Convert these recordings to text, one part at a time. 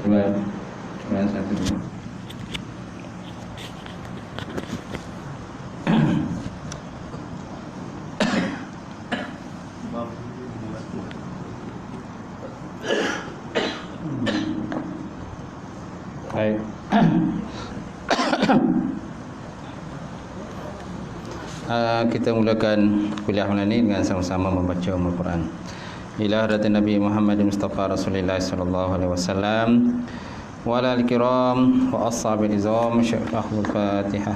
Cuma satu. Baik. Kita mulakan kuliah malam ini dengan sama-sama membaca Al-Quran. Ila hadratin Nabi Muhammad Mustafa Rasulullah sallallahu alaihi wasallam wa ala al-kiram wa ashabil izam. Syarahul Fatihah.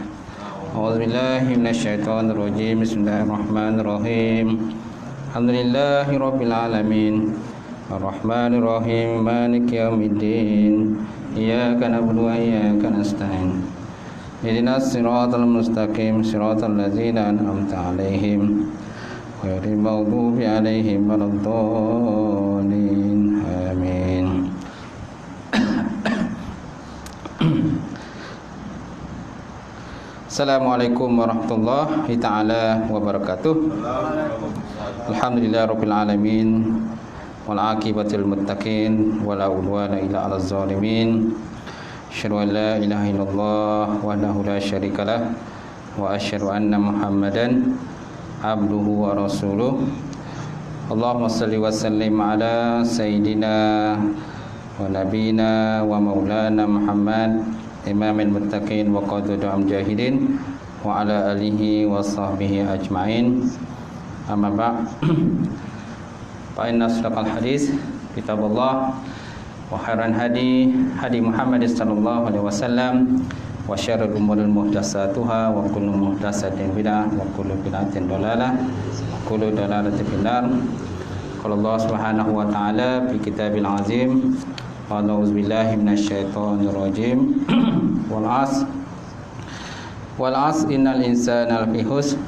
A'udzu billahi minasyaitonir rajim. Bismillahirrahmanirrahim. Alhamdulillahi rabbil alamin. Ar-Rahmanir Rahim. Maliki yaumiddin. Iyyaka na'budu wa iyyaka nasta'in. Ihdinas siratal mustaqim. Siratal ladzina an'amta 'alaihim ghairil maghdubi 'alaihim waladdallin. Amin. Assalamualaikum warahmatullahi taala wabarakatuh. Alhamdulillahirabbil alamin wal aqibatul muttaqin wala udwana illa 'alal zalimin. Asyhadu an la ilaha illallah wahdahu la syarikalah wa asyhadu anna Muhammadan abduhu wa rasuluh. Allahumma salli wa sallim ala sayyidina wa nabiyina wa maulana Muhammad imamil muttaqin wa qadudul mujahidin wa ala alihi wa sahbihi ajma'in. Amma ba'd. Fa inna asdaqal hadis kitabullah wa khairan hadi Muhammad sallallahu alaihi wasallam wa syarrul umuri muhdatsatuha wa kullu muhdatsatin bid'ah wa kullu bid'atin dhalalah wa kullu dhalalatin finnar. Qala Allah Subhanahu wa ta'ala fi kitabil azim wa a'udzu billahi minasyaitonir rajim. Wal 'asr innal insana lafi khusr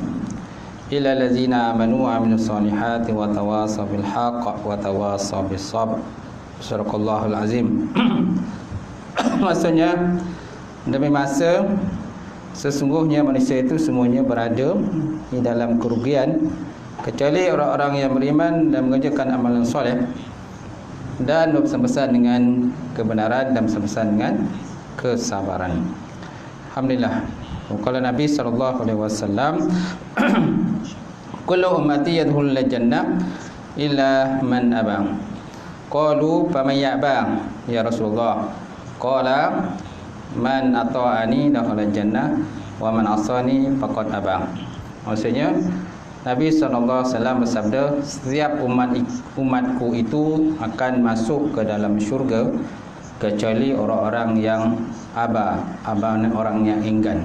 illa allazina amanu wa 'amilus solihati wa tawassaw bil haqq wa tawassaw bis sabr. Sadaqallahul azim. Maksudnya demi masa sesungguhnya manusia itu semuanya berada di dalam kerugian kecuali orang-orang yang beriman dan mengerjakan amalan soleh dan bersama-sama dengan kebenaran dan bersama-sama dengan kesabaran. Alhamdulillah. Qala Nabi sallallahu alaihi wasallam, kullu ummati yadkhulul jannah illa man aba. Qalu faman ya'ba ya Rasulullah? Qala man ata'ani dakhala jannah wa man asani faqad aba. Maksudnya Nabi SAW bersabda, setiap umatku itu akan masuk ke dalam syurga kecuali orang-orang yang aba orang yang enggan.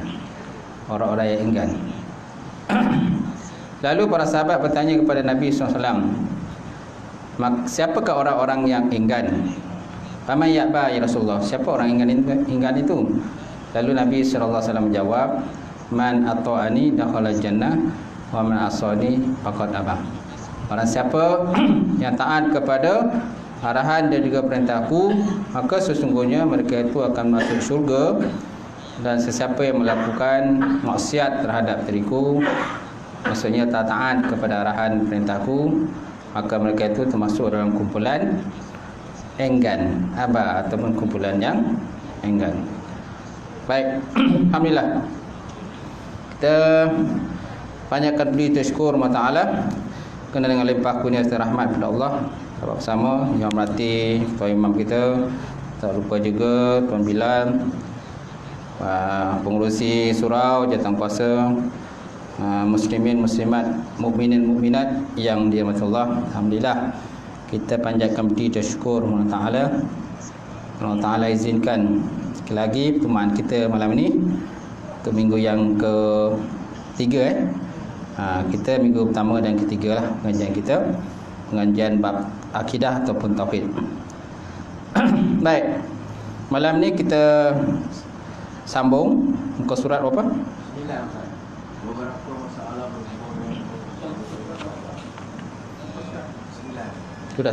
Orang-orang yang enggan. Lalu para sahabat bertanya kepada Nabi SAW, siapakah orang-orang yang enggan? Faman ya'ba ya Rasulullah? Siapa orang enggan itu? Lalu Nabi SAW menjawab, man ata'ani dakhala jannah wa man asani faqad aba. Barang siapa yang taat kepada arahan dan juga perintahku, maka sesungguhnya mereka itu akan masuk syurga. Dan sesiapa yang melakukan maksiat terhadap diriku, maksudnya tak taat kepada arahan perintahku, maka mereka itu termasuk dalam kumpulan enggan, aba, ataupun kumpulan yang enggan. Baik. Alhamdulillah, kita banyakkan beri tashkur Allah Ta'ala kena dengan limpah kurnia dan rahmat kepada Allah. Dapat bersama yang melatih Tuan Imam kita, tak lupa juga Tuan Bilal, pengurusi surau, jawatankuasa, muslimin, muslimat, mukminin, mukminat yang dirahmati Allah. Alhamdulillah, kita panjatkan budi syukur Allah Ta'ala Allah Ta'ala izinkan sekali lagi pertemuan kita malam ini untuk minggu yang ketiga kita minggu pertama dan ketiga lah pengajian kita, pengajian bab akidah ataupun tauhid. Baik, malam ni kita sambung muka surat berapa? 9. Beberapa masalah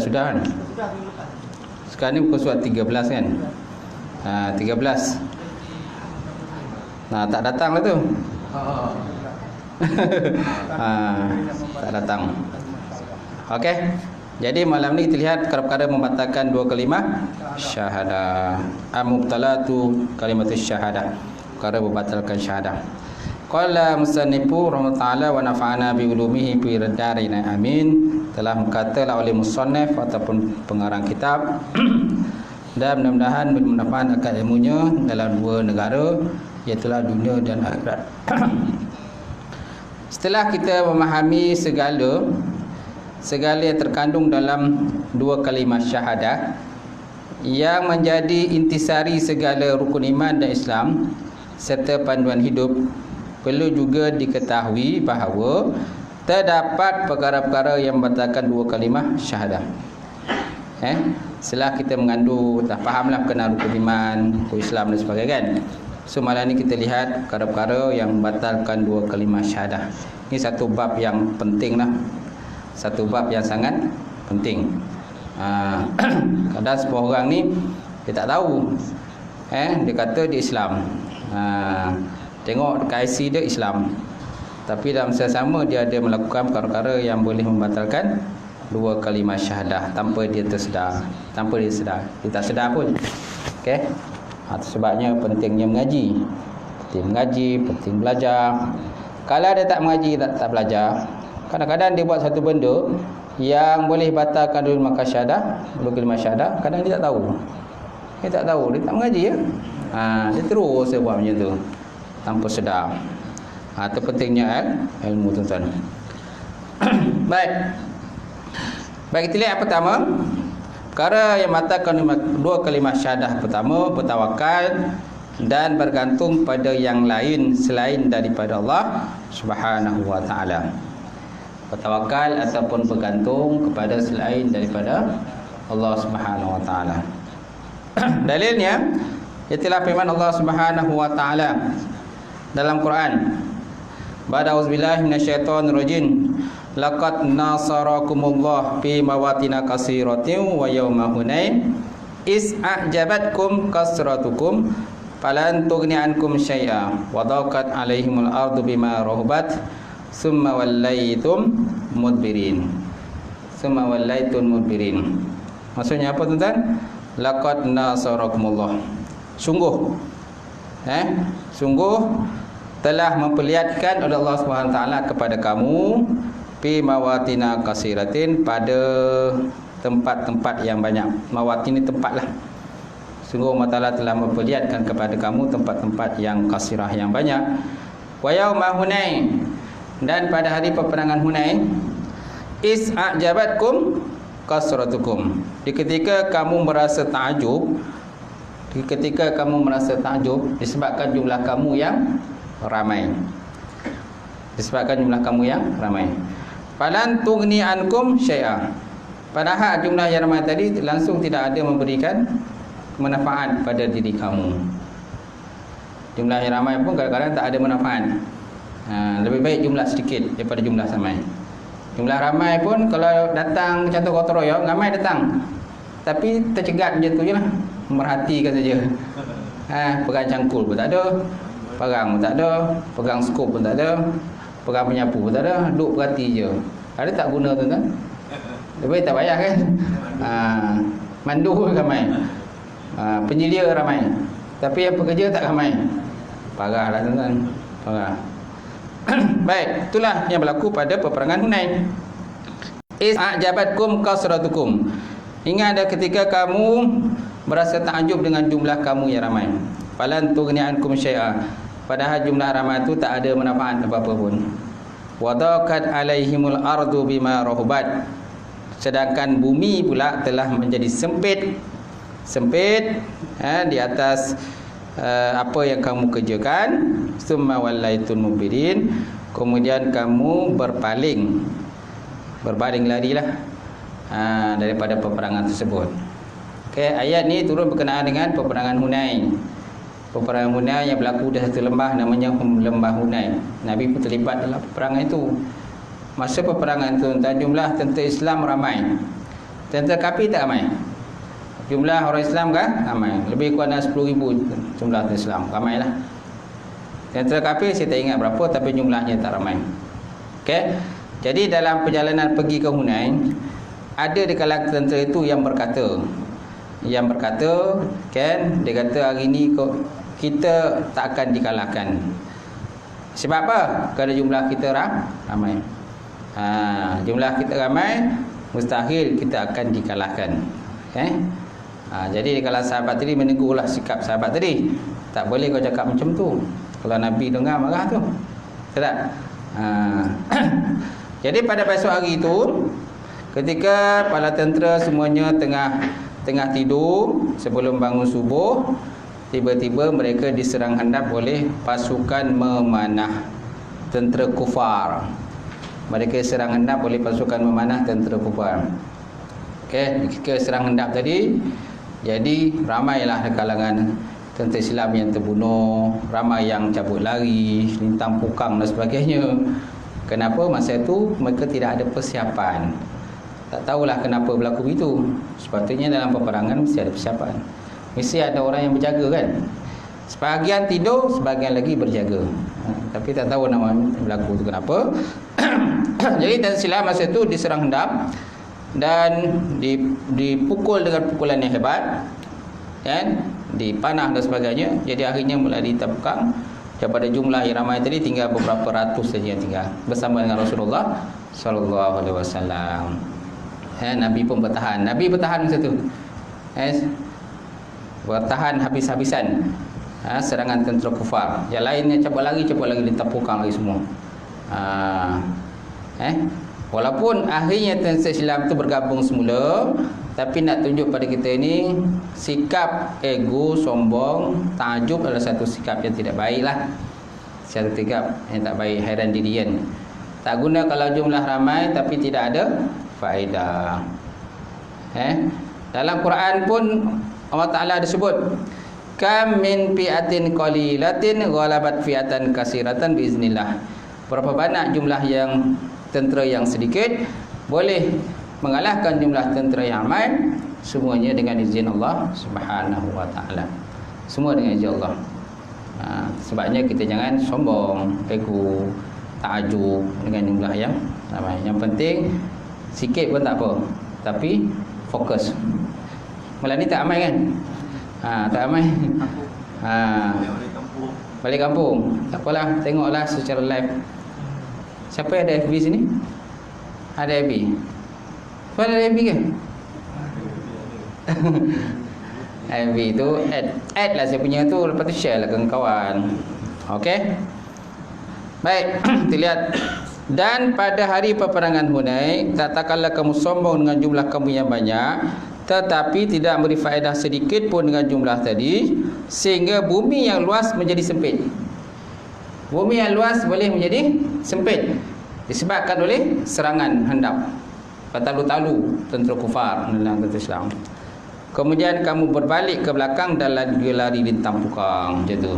sudah kan? Sekarang ni muka surat 13 kan? 13. Nah, tak datang lah tu. Tak datang. Okey. Jadi malam ni kita lihat perkara membatalkan dua kalimah syahadah. Mubtalatu kalimatus syahadah. Perkara membatalkan syahadah. Qala musannifu rahimahullah taala wa nafa'ana bi ulumihi fi darina amin. Telah berkatalah oleh musannif ataupun pengarang kitab dan mudah-mudahan bermanfaat akan ilmunya dalam dua negara, iaitu dunia dan akhirat. Setelah kita memahami segala yang terkandung dalam dua kalimah syahadah yang menjadi intisari segala rukun iman dan Islam serta panduan hidup, perlu juga diketahui bahawa terdapat perkara-perkara yang membatalkan dua kalimah syahadah. Setelah kita mengandung, dah fahamlah berkenaan rukun iman, rukun Islam dan sebagainya kan. So malam ni kita lihat perkara-perkara yang membatalkan dua kalimah syahadah. Ini satu bab yang penting lah. Satu bab yang sangat penting. Kadang sebuah orang ni dia tak tahu. Dia kata dia Islam. Tengok dekat IC dia Islam. Tapi dalam masa sama dia ada melakukan perkara-perkara yang boleh membatalkan dua kalimah syahadah tanpa dia tersedar, tanpa dia sedar. Dia tak sedar pun. Okey. Sebabnya pentingnya mengaji. Penting mengaji, penting belajar. Kalau dia tak mengaji, tak belajar, kadang-kadang dia buat satu benda yang boleh batalkan dua kalimah syahadah, dua kalimah syahadah, kadang dia tak tahu. Dia tak tahu, dia tak mengaji ya. Dia terus dia buat macam tu tanpa sedar. Itu pentingnya ilmu tuan-tuan. Baik, kita lihat pertama perkara yang membatalkan dua kalimah syahadah. Pertama, bertawakal dan bergantung pada yang lain selain daripada Allah Subhanahu wa taala. Bertawakal ataupun bergantung kepada selain daripada Allah Subhanahu wa taala. Dalilnya ialah firman Allah Subhanahu wa taala dalam Quran. Ba'da auzubillahi minasyaitonir rajim. Laqad nasarakumullah fi mawatina katsiratin wa yauma hunain is a'jabatkum kasratukum falan tughni ankum syai'a wa daqat 'alaihimul ardu bima rahabat summa wallaytum mudbirin. Maksudnya apa tuan-tuan? Laqad nasarakumullah. Sungguh telah memperlihatkan oleh Allah Subhanahu taala kepada kamu fi mawatina kasiratin, pada tempat-tempat yang banyak. Mawatin ini tempatlah. Sungguh Allah Taala telah memperlihatkan kepada kamu tempat-tempat yang kasirah, yang banyak. Wa yauma Hunain, dan pada hari peperangan Hunain, is a'jabatkum kasratukum. Ketika kamu merasa takjub, disebabkan jumlah kamu yang ramai. Falan tughni ankum syai'a. Padahal jumlah yang ramai tadi langsung tidak ada memberikan manfaat pada diri kamu. Jumlah yang ramai pun kadang-kadang tak ada manfaat. Lebih baik jumlah sedikit daripada jumlah ramai. Jumlah ramai pun kalau datang contoh gotong royong, ramai datang, tapi tercegat macam tu je lah, merhatikan saja. Pegang cangkul pun tak ada, pegang pun tak ada, pegang skop pun tak ada, pegang penyapu pun tak ada, duduk perhati je. Ada tak guna tu kan? Lebih tak payah kan? Mandu ramai, penyelia ramai, tapi yang pekerja tak ramai. Parahlah tuan-tuan, parah. Baik, itulah yang berlaku pada peperangan Hunain. A'jabatkum kasratukum. Ingat ada ketika kamu merasa takjub dengan jumlah kamu yang ramai. Falan tughni ankum syai'a. Padahal jumlah ramai itu tak ada manfaat apa-apa pun. Wadaqat alaihimul ardu bima rahubat. Sedangkan bumi pula telah menjadi sempit sempit di atas apa yang kamu kerjakan. Summa wallaitun mudbirin, kemudian kamu berpaling larilah daripada peperangan tersebut. Okey, ayat ni turun berkenaan dengan peperangan Hunain. Peperangan Hunain yang berlaku di satu lembah namanya lembah Hunain. Nabi pun terlibat dalam peperangan itu. Masa peperangan itu jumlah tentera Islam ramai, tentera kafir tak ramai. Jumlah orang Islam kan ramai, lebih kurang 10,000 jumlah tentera Islam, ramailah. Tentera kafir saya tak ingat berapa, tapi jumlahnya tak ramai. Okey. Jadi dalam perjalanan pergi ke Hunain, ada di kalangan tentera itu yang berkata kan, dia kata hari ni kita tak akan dikalahkan. Sebab apa? Kerana jumlah kita ramai. Jumlah kita ramai, mustahil kita akan dikalahkan. Okay? Jadi kalau sahabat tadi menegurlah sikap sahabat tadi. Tak boleh kau cakap macam tu. Kalau Nabi dengar marah tu. Tak? Jadi pada besok hari itu, ketika para tentera semuanya tengah tidur sebelum bangun subuh, tiba-tiba mereka diserang handap oleh pasukan memanah tentera kufar. Mereka serang hendap oleh pasukan memanah tentera kufar. Okey, ketika serang hendap tadi, jadi ramailah di kalangan tentera Islam yang terbunuh, ramai yang cabut lari, lintang pukang dan sebagainya. Kenapa? Masa itu mereka tidak ada persiapan. Tak tahulah kenapa berlaku itu. Sepatutnya dalam peperangan mesti ada persiapan. Mesti ada orang yang berjaga kan. Sebahagian tidur, sebahagian lagi berjaga. Tapi tak tahu nama berlaku itu kenapa. Jadi tentera Islam masa itu diserang hendap dan dipukul dengan pukulan yang hebat, kan, dipanah dan sebagainya. Jadi akhirnya mulai ditapukang. Daripada jumlah yang ramai tadi tinggal beberapa ratus saja yang tinggal bersama dengan Rasulullah sallallahu alaihi wasallam. Nabi pun bertahan. Nabi bertahan masa itu. Bertahan habis-habisan. Serangan tentera kufar. Yang lainnya cepat lagi ditapukang lagi semua. Walaupun akhirnya tentera Islam itu bergabung semula, tapi nak tunjuk pada kita ini sikap ego, sombong, takjub adalah satu sikap yang tidak baiklah. Satu sikap yang tak baik, hairan dirian. Tak guna kalau jumlah ramai tapi tidak ada faedah. Dalam Quran pun Allah Ta'ala ada sebut, kam min fi'atin qalilatin ghalabat fi'atan kasiratan biiznillah. Berapa banyak jumlah yang tentera yang sedikit boleh mengalahkan jumlah tentera yang ramai, semuanya dengan izin Allah Subhanahu wa taala. Semua dengan izin Allah. Sebabnya kita jangan sombong, ego, takjub dengan jumlah yang ramai. Yang penting sikit pun tak apa, tapi fokus. Malam ni tak ramai kan? Tak ramai. Balik kampung. Tak apalah, tengoklah secara live. Siapa yang ada FB sini? Ada FB? Mana ada FB ke? FB tu add lah saya punya tu, lepas tu share lah ke kawan. Okey. Baik, kita lihat. Dan pada hari peperangan Hunain, katakanlah kamu sombong dengan jumlah kamu yang banyak, tetapi tidak memberi faedah sedikit pun dengan jumlah tadi, sehingga bumi yang luas menjadi sempit. Bumi yang luas boleh menjadi sempit disebabkan oleh serangan handap, talu-talu tentera kufar dalam tentera Islam. Kemudian kamu berbalik ke belakang dan lari lintang pukang, macam tu.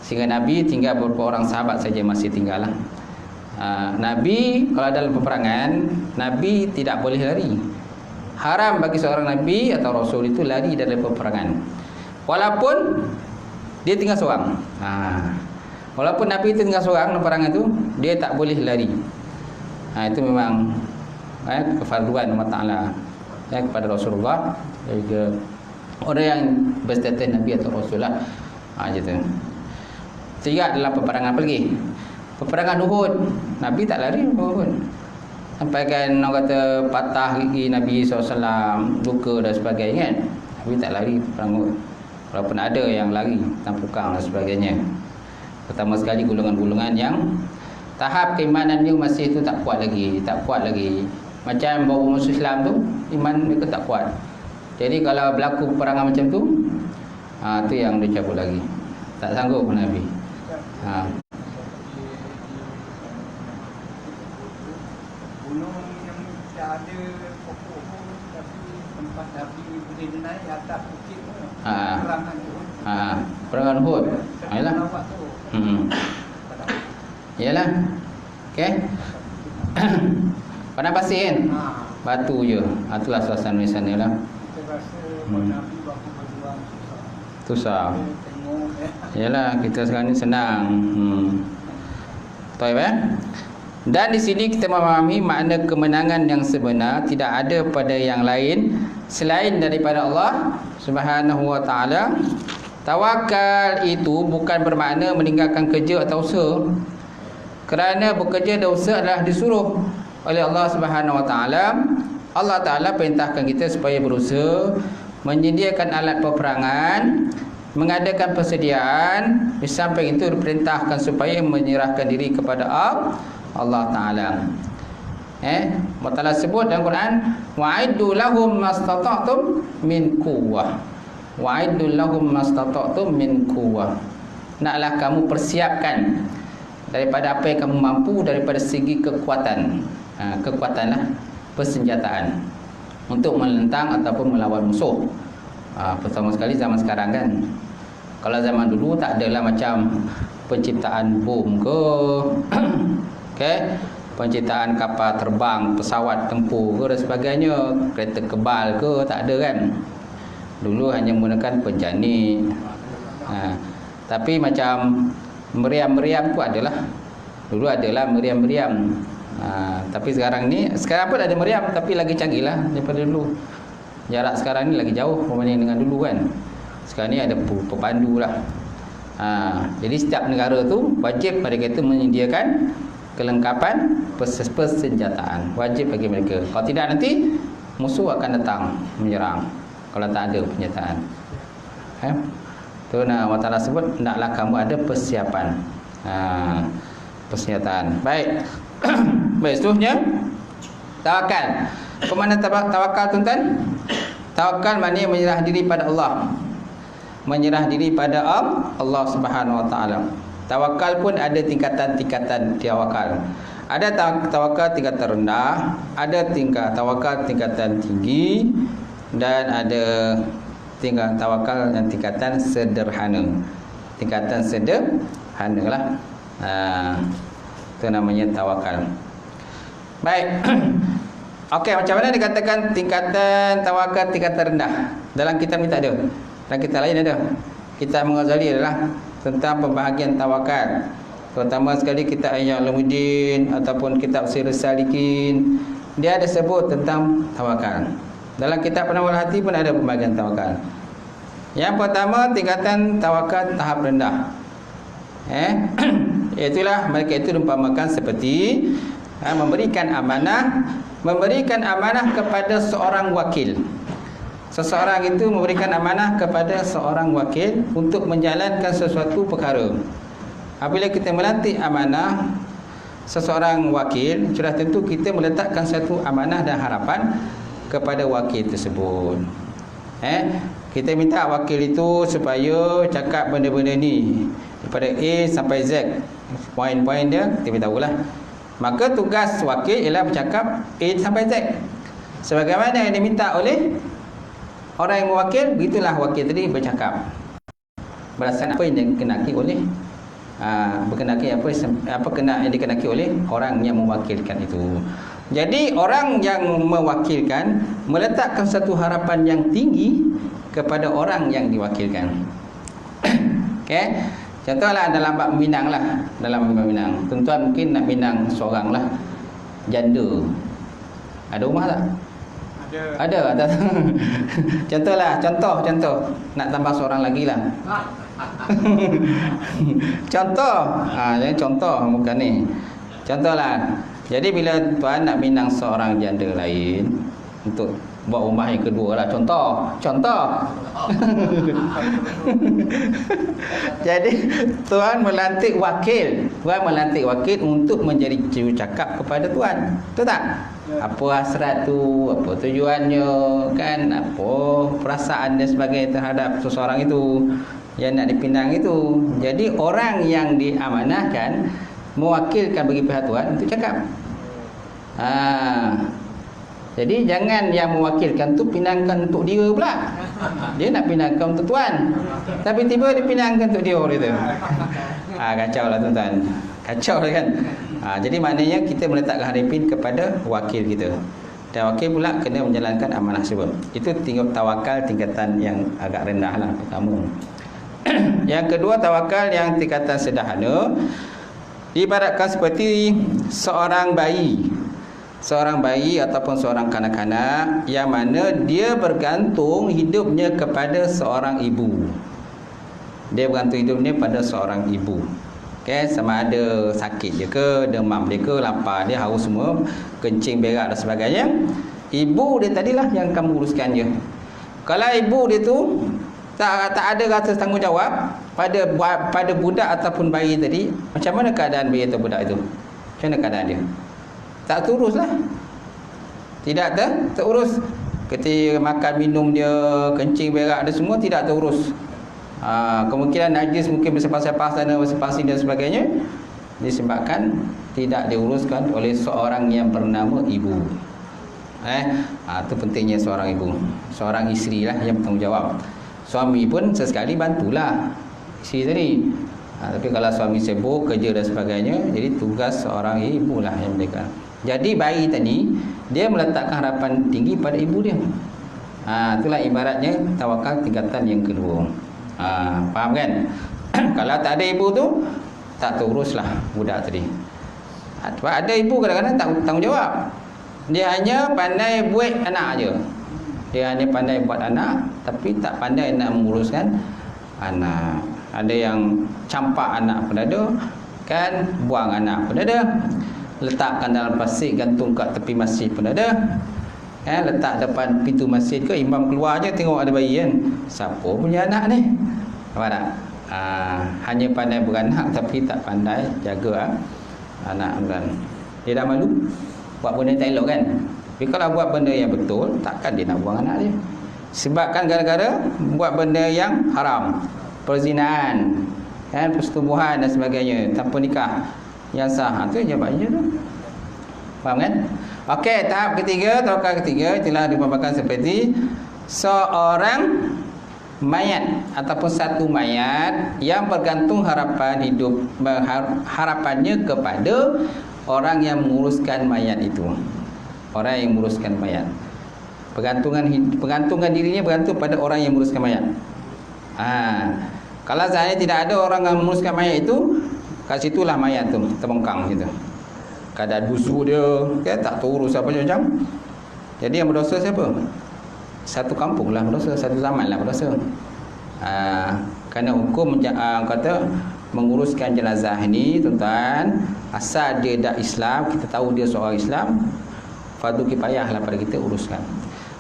Sehingga Nabi tinggal beberapa orang sahabat saja masih tinggal lah. Nabi kalau dalam peperangan, Nabi tidak boleh lari. Haram bagi seorang Nabi atau Rasul itu lari dalam peperangan, walaupun dia tinggal seorang. Walaupun Nabi itu tinggal seorang dalam peperangan itu, dia tak boleh lari. Itu memang kefarduan Allah Ta'ala kepada Rasulullah dan juga orang yang berstatus Nabi atau Rasul lah. Macam tu. Tiga dalam peperangan apa lagi? Peperangan Uhud, Nabi tak lari pun. Sampai kan orang kata patah gigi Nabi SAW, luka dan sebagainya kan. Nabi tak lari perang Uhud. Walaupun ada yang lari, tampukang dan sebagainya. Pertama sekali golongan-golongan yang tahap keimanan dia masih tu tak kuat lagi. Macam bawa musuh Islam tu, iman mereka tak kuat. Jadi kalau berlaku peperangan macam tu, tu yang dia cabut lagi. Tak sanggup Nabi. Gunung yang tak ada pokok pun, tapi tempat Nabi boleh naik atas bukit tu. Perangan tu. Perangan Uhud. Yalah. Yalah. Okey. Padang pasir kan? Batu je. Itulah suasana di sana lah. Kita rasa Nabi waktu berjuang susah. Tengok Yalah, kita sekarang ni senang. Tahu Dan di sini kita memahami makna kemenangan yang sebenar tidak ada pada yang lain selain daripada Allah Subhanahu wa taala. Tawakal itu bukan bermakna meninggalkan kerja atau usaha. Kerana bekerja dan usaha adalah disuruh oleh Allah Subhanahu wa taala. Allah taala perintahkan kita supaya berusaha, menyediakan alat peperangan, mengadakan persediaan. Di samping itu diperintahkan supaya menyerahkan diri kepada Allah taala. Allah Taala sebut dalam Quran, wa'iddu lahum mastata'tum min quwwah. Wa'iddu lahum mastata'tum min quwwah. Naklah kamu persiapkan daripada apa yang kamu mampu daripada segi kekuatan. Kekuatanlah persenjataan untuk menentang ataupun melawan musuh. Pertama sekali zaman sekarang kan. Kalau zaman dulu tak adalah macam penciptaan bom ke penciptaan kapal terbang, pesawat tempur ke dan sebagainya, kereta kebal ke, tak ada kan. Dulu hanya menggunakan penjani. Tapi macam meriam-meriam tu adalah. Dulu adalah meriam-meriam. Tapi sekarang pun ada meriam, tapi lagi canggih lah daripada dulu. Jarak sekarang ni lagi jauh berbanding dengan dulu kan. Sekarang ni ada pepandu lah. Jadi setiap negara tu wajib mereka itu menyediakan kelengkapan persenjataan. Wajib bagi mereka. Kalau tidak nanti musuh akan datang menyerang kalau tak ada persenjataan. Tu Allah Taala sebut, naklah kamu ada persiapan persenjataan. Baik. Baik, seterusnya tawakal. Apa makna tawakal tuan-tuan? Tawakal maknanya menyerah diri pada Allah. Menyerah diri pada Allah Subhanahu wa taala. Tawakal pun ada tingkatan-tingkatan tawakal. Ada tawakal tingkatan rendah, ada tawakal tingkatan tinggi, dan ada tawakal yang tingkatan sederhana. Tingkatan sederhana lah. Itu namanya tawakal. Baik. Okey, macam mana dikatakan tingkatan tawakal tingkatan rendah? Dalam kitab ni tak ada. Dalam kitab lain ada. Kitab Al-Ghazali adalah tentang pembahagian tawakal. Terutama sekali kitab Ihya Ulumuddin ataupun kitab Sirrus Salikin, dia ada sebut tentang tawakal. Dalam kitab Penawar Hati pun ada pembahagian tawakal. Yang pertama, tingkatan tawakal tahap rendah. Itulah mereka itu diumpamakan seperti memberikan amanah kepada seorang wakil. Seseorang itu memberikan amanah kepada seorang wakil untuk menjalankan sesuatu perkara. Apabila kita melantik amanah seseorang wakil, sudah tentu kita meletakkan satu amanah dan harapan kepada wakil tersebut. Kita minta wakil itu supaya cakap benda-benda ni daripada A sampai Z. Poin-poin dia kita beritahulah. Maka tugas wakil ialah bercakap A sampai Z sebagaimana yang diminta oleh orang yang mewakil. Begitulah wakil tadi bercakap berdasarkan apa yang dikenaki oleh yang dikenaki oleh orang yang mewakilkan itu. Jadi orang yang mewakilkan meletakkan satu harapan yang tinggi kepada orang yang diwakilkan. Okey. Contohlah dalam bab minang lah. Dalam bab minang, tuan-tuan mungkin nak minang seorang lah janda. Ada rumah tak? Ada. Contoh nak tambah seorang lagi lah. Contoh. Jangan contoh bukan ni. Contohlah. Jadi bila tuan nak minang seorang janda lain untuk buat rumah yang kedua lah, contoh. Jadi tuan melantik wakil untuk menjadi juru cakap kepada tuan. Betul tak? Apa hasrat tu, apa tujuannya, kan, apa perasaan dan sebagainya terhadap seseorang itu yang nak dipinang itu. Jadi orang yang diamanahkan mewakilkan bagi pihak Tuhan untuk cakap. Jadi jangan yang mewakilkan tu pinangkan untuk dia pula. Dia nak pinangkan untuk Tuhan, tapi tiba dia pinangkan untuk dia gitu. Kacau lah tuan-tuan. Kacau lah kan. Jadi maknanya kita meletakkan haripin kepada wakil kita, dan wakil pula kena menjalankan amanah tersebut. Itu tawakal tingkatan yang agak rendah lah pertama. Yang kedua, tawakal yang tingkatan sederhana, diibaratkan seperti seorang bayi ataupun seorang kanak-kanak yang mana dia bergantung hidupnya kepada seorang ibu. Dia bergantung hidupnya pada seorang ibu. Sama ada sakit dia ke, demam dia ke, lapar dia, haus semua, kencing, berak dan sebagainya, ibu dia tadilah yang akan menguruskan dia. Kalau ibu dia tu tak ada rasa tanggungjawab pada budak ataupun bayi tadi, macam mana keadaan bayi atau budak itu? Macam mana keadaan dia? Tak teruruslah. Tidak terurus. Ketika makan minum dia, kencing, berak dia semua tidak terurus. Kemungkinan najis mungkin bersepas-sepas sana, bersepasi dan sebagainya, disebabkan tidak diuruskan oleh seorang yang bernama ibu. Itu pentingnya seorang ibu. Seorang isteri lah yang bertanggungjawab. Suami pun sesekali bantulah isteri tadi. Tapi kalau suami sibuk kerja dan sebagainya, jadi tugas seorang ibu lah yang mereka. Jadi bayi tadi dia meletakkan harapan tinggi pada ibu dia. Itulah ibaratnya tawakal tingkatan yang kedua. Faham kan? Kalau tak ada ibu tu, tak teruruslah budak tadi. Sebab ada ibu kadang-kadang tak tanggungjawab. Dia hanya pandai buat anak je. Dia hanya pandai buat anak, tapi tak pandai nak menguruskan anak. Ada yang campak anak pun ada, kan, buang anak pun ada, letakkan dalam plastik, gantung kat tepi masjid pun ada, letak depan pintu masjid ke, imam keluar je tengok ada bayi kan, siapa punya anak ni? Apa tak? Hanya pandai beranak tapi tak pandai jaga anak kan. Dia dah malu buat benda tak elok kan. Tapi kalau buat benda yang betul, takkan dia nak buang anak dia. Sebabkan gara-gara buat benda yang haram, perzinaan, kan, persetubuhan dan sebagainya tanpa nikah yang sah. Itu jawapannya tu. Faham kan? Okey, tahap ketiga, tawakal ketiga itulah dipaparkan seperti seorang mayat ataupun satu mayat yang bergantung harapannya kepada orang yang menguruskan mayat itu. Orang yang menguruskan mayat. Pergantungan dirinya bergantung pada orang yang menguruskan mayat. Kalau seandainya tidak ada orang yang menguruskan mayat itu, kat situlah mayat tu terbengkang gitu. Keadaan busuk dia, tak terurus apa macam. Jadi yang berdosa siapa? Satu kampung lah berdosa, satu zaman lah berdosa. Kerana hukum kata menguruskan jenazah ini, tuan-tuan, asal dia dah Islam, kita tahu dia seorang Islam, fardu kifayah lah pada kita uruskan.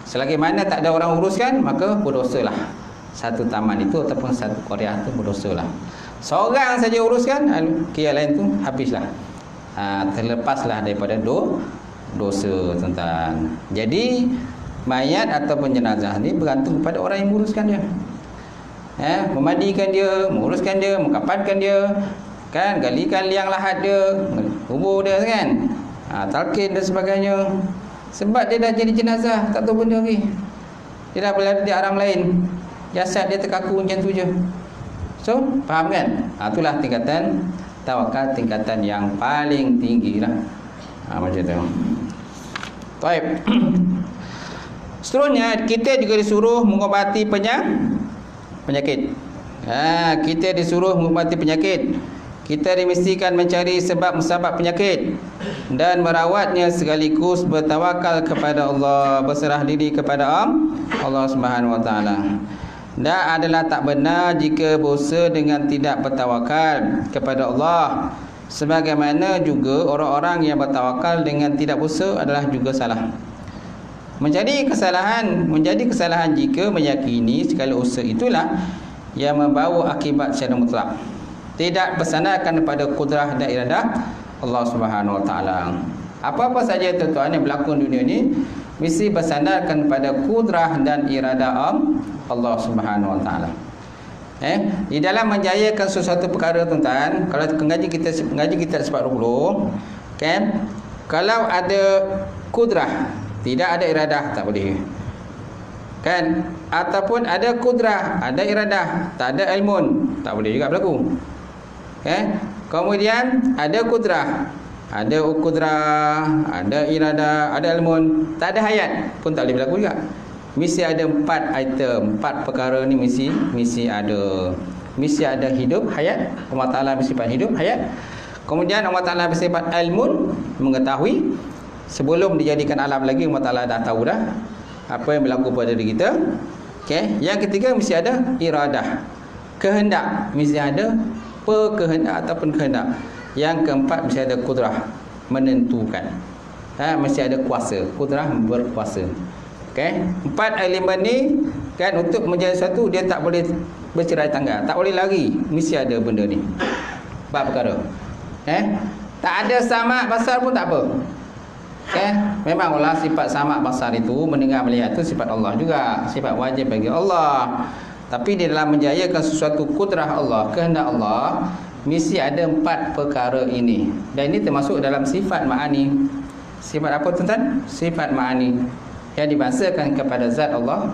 Selagi mana tak ada orang uruskan, maka berdosalah satu taman itu ataupun satu qaryah itu, berdosalah. Seorang saja uruskan, yang lain tu habislah. Terlepaslah daripada dosa, tuan-tuan. Jadi mayat ataupun jenazah ni bergantung kepada orang yang menguruskan dia. Memandikan dia, menguruskan dia, mengkapankan dia, kan, galikan liang lahat dia, kubur dia kan, talqin dan sebagainya. Sebab dia dah jadi jenazah, tak tahu benda lagi. Dia dah berada di alam lain, jasad dia terkaku macam tu je. So, faham kan? Itulah tingkatan tawakal, tingkatan yang paling tinggi lah. Macam tu. Baik. Seterusnya, kita juga disuruh mengobati penyakit. Kita disuruh mengobati penyakit. Kita dimestikan mencari sebab musabab penyakit dan merawatnya sekaligus bertawakal kepada Allah, berserah diri kepada Allah Subhanahu Wa Taala. Dan adalah tak benar jika berdosa dengan tidak bertawakal kepada Allah. Sebagaimana juga orang-orang yang bertawakal dengan tidak berdosa adalah juga salah. Menjadi kesalahan jika meyakini segala usaha itulah yang membawa akibat secara mutlak, tidak bersandarkan pada kudrah dan iradah Allah Subhanahu Wa Taala. Apa-apa saja tuan-tuan yang berlaku di dunia ni mesti bersandarkan pada kudrah dan iradah Allah Subhanahu Wa Taala. Di dalam menjayakan sesuatu perkara tuan-tuan, kalau ngaji kita sebab 20, kan? Kalau ada kudrah, tidak ada iradah, tak boleh. Kan? Ataupun ada kudrah, ada iradah, tak ada ilmun, tak boleh juga berlaku. Kan? Kemudian ada kudrah, ada iradah, ada ilmun, tak ada hayat pun tak boleh berlaku juga. Mesti ada 4 item, 4 perkara ni mesti ada. Mesti ada hidup, hayat. Allah Ta'ala bersifat hidup, hayat. Kemudian Allah Ta'ala bersifat ilmun, mengetahui. Sebelum dijadikan alam lagi, Allah Ta'ala dah tahu dah apa yang berlaku pada diri kita. Okay. Yang ketiga mesti ada iradah, kehendak. Mesti ada perkehendak ataupun kehendak. Yang keempat mesti ada kudrah, menentukan. Mesti ada kuasa, kudrah berkuasa. Okay. 4 elemen ni kan, untuk menjadi satu dia tak boleh bercerai tanggal, tak boleh lari, mesti ada benda ni. 4 perkara. Tak ada samak basar pun tak apa. Memanglah sifat samak basar itu, mendengar melihat itu sifat Allah juga, sifat wajib bagi Allah. Tapi di dalam menjayakan sesuatu kudrah Allah, kehendak Allah, mesti ada 4 perkara ini. Dan ini termasuk dalam sifat ma'ani. Sifat apa tuan-tuan? Sifat ma'ani yang dibangsakan kepada zat Allah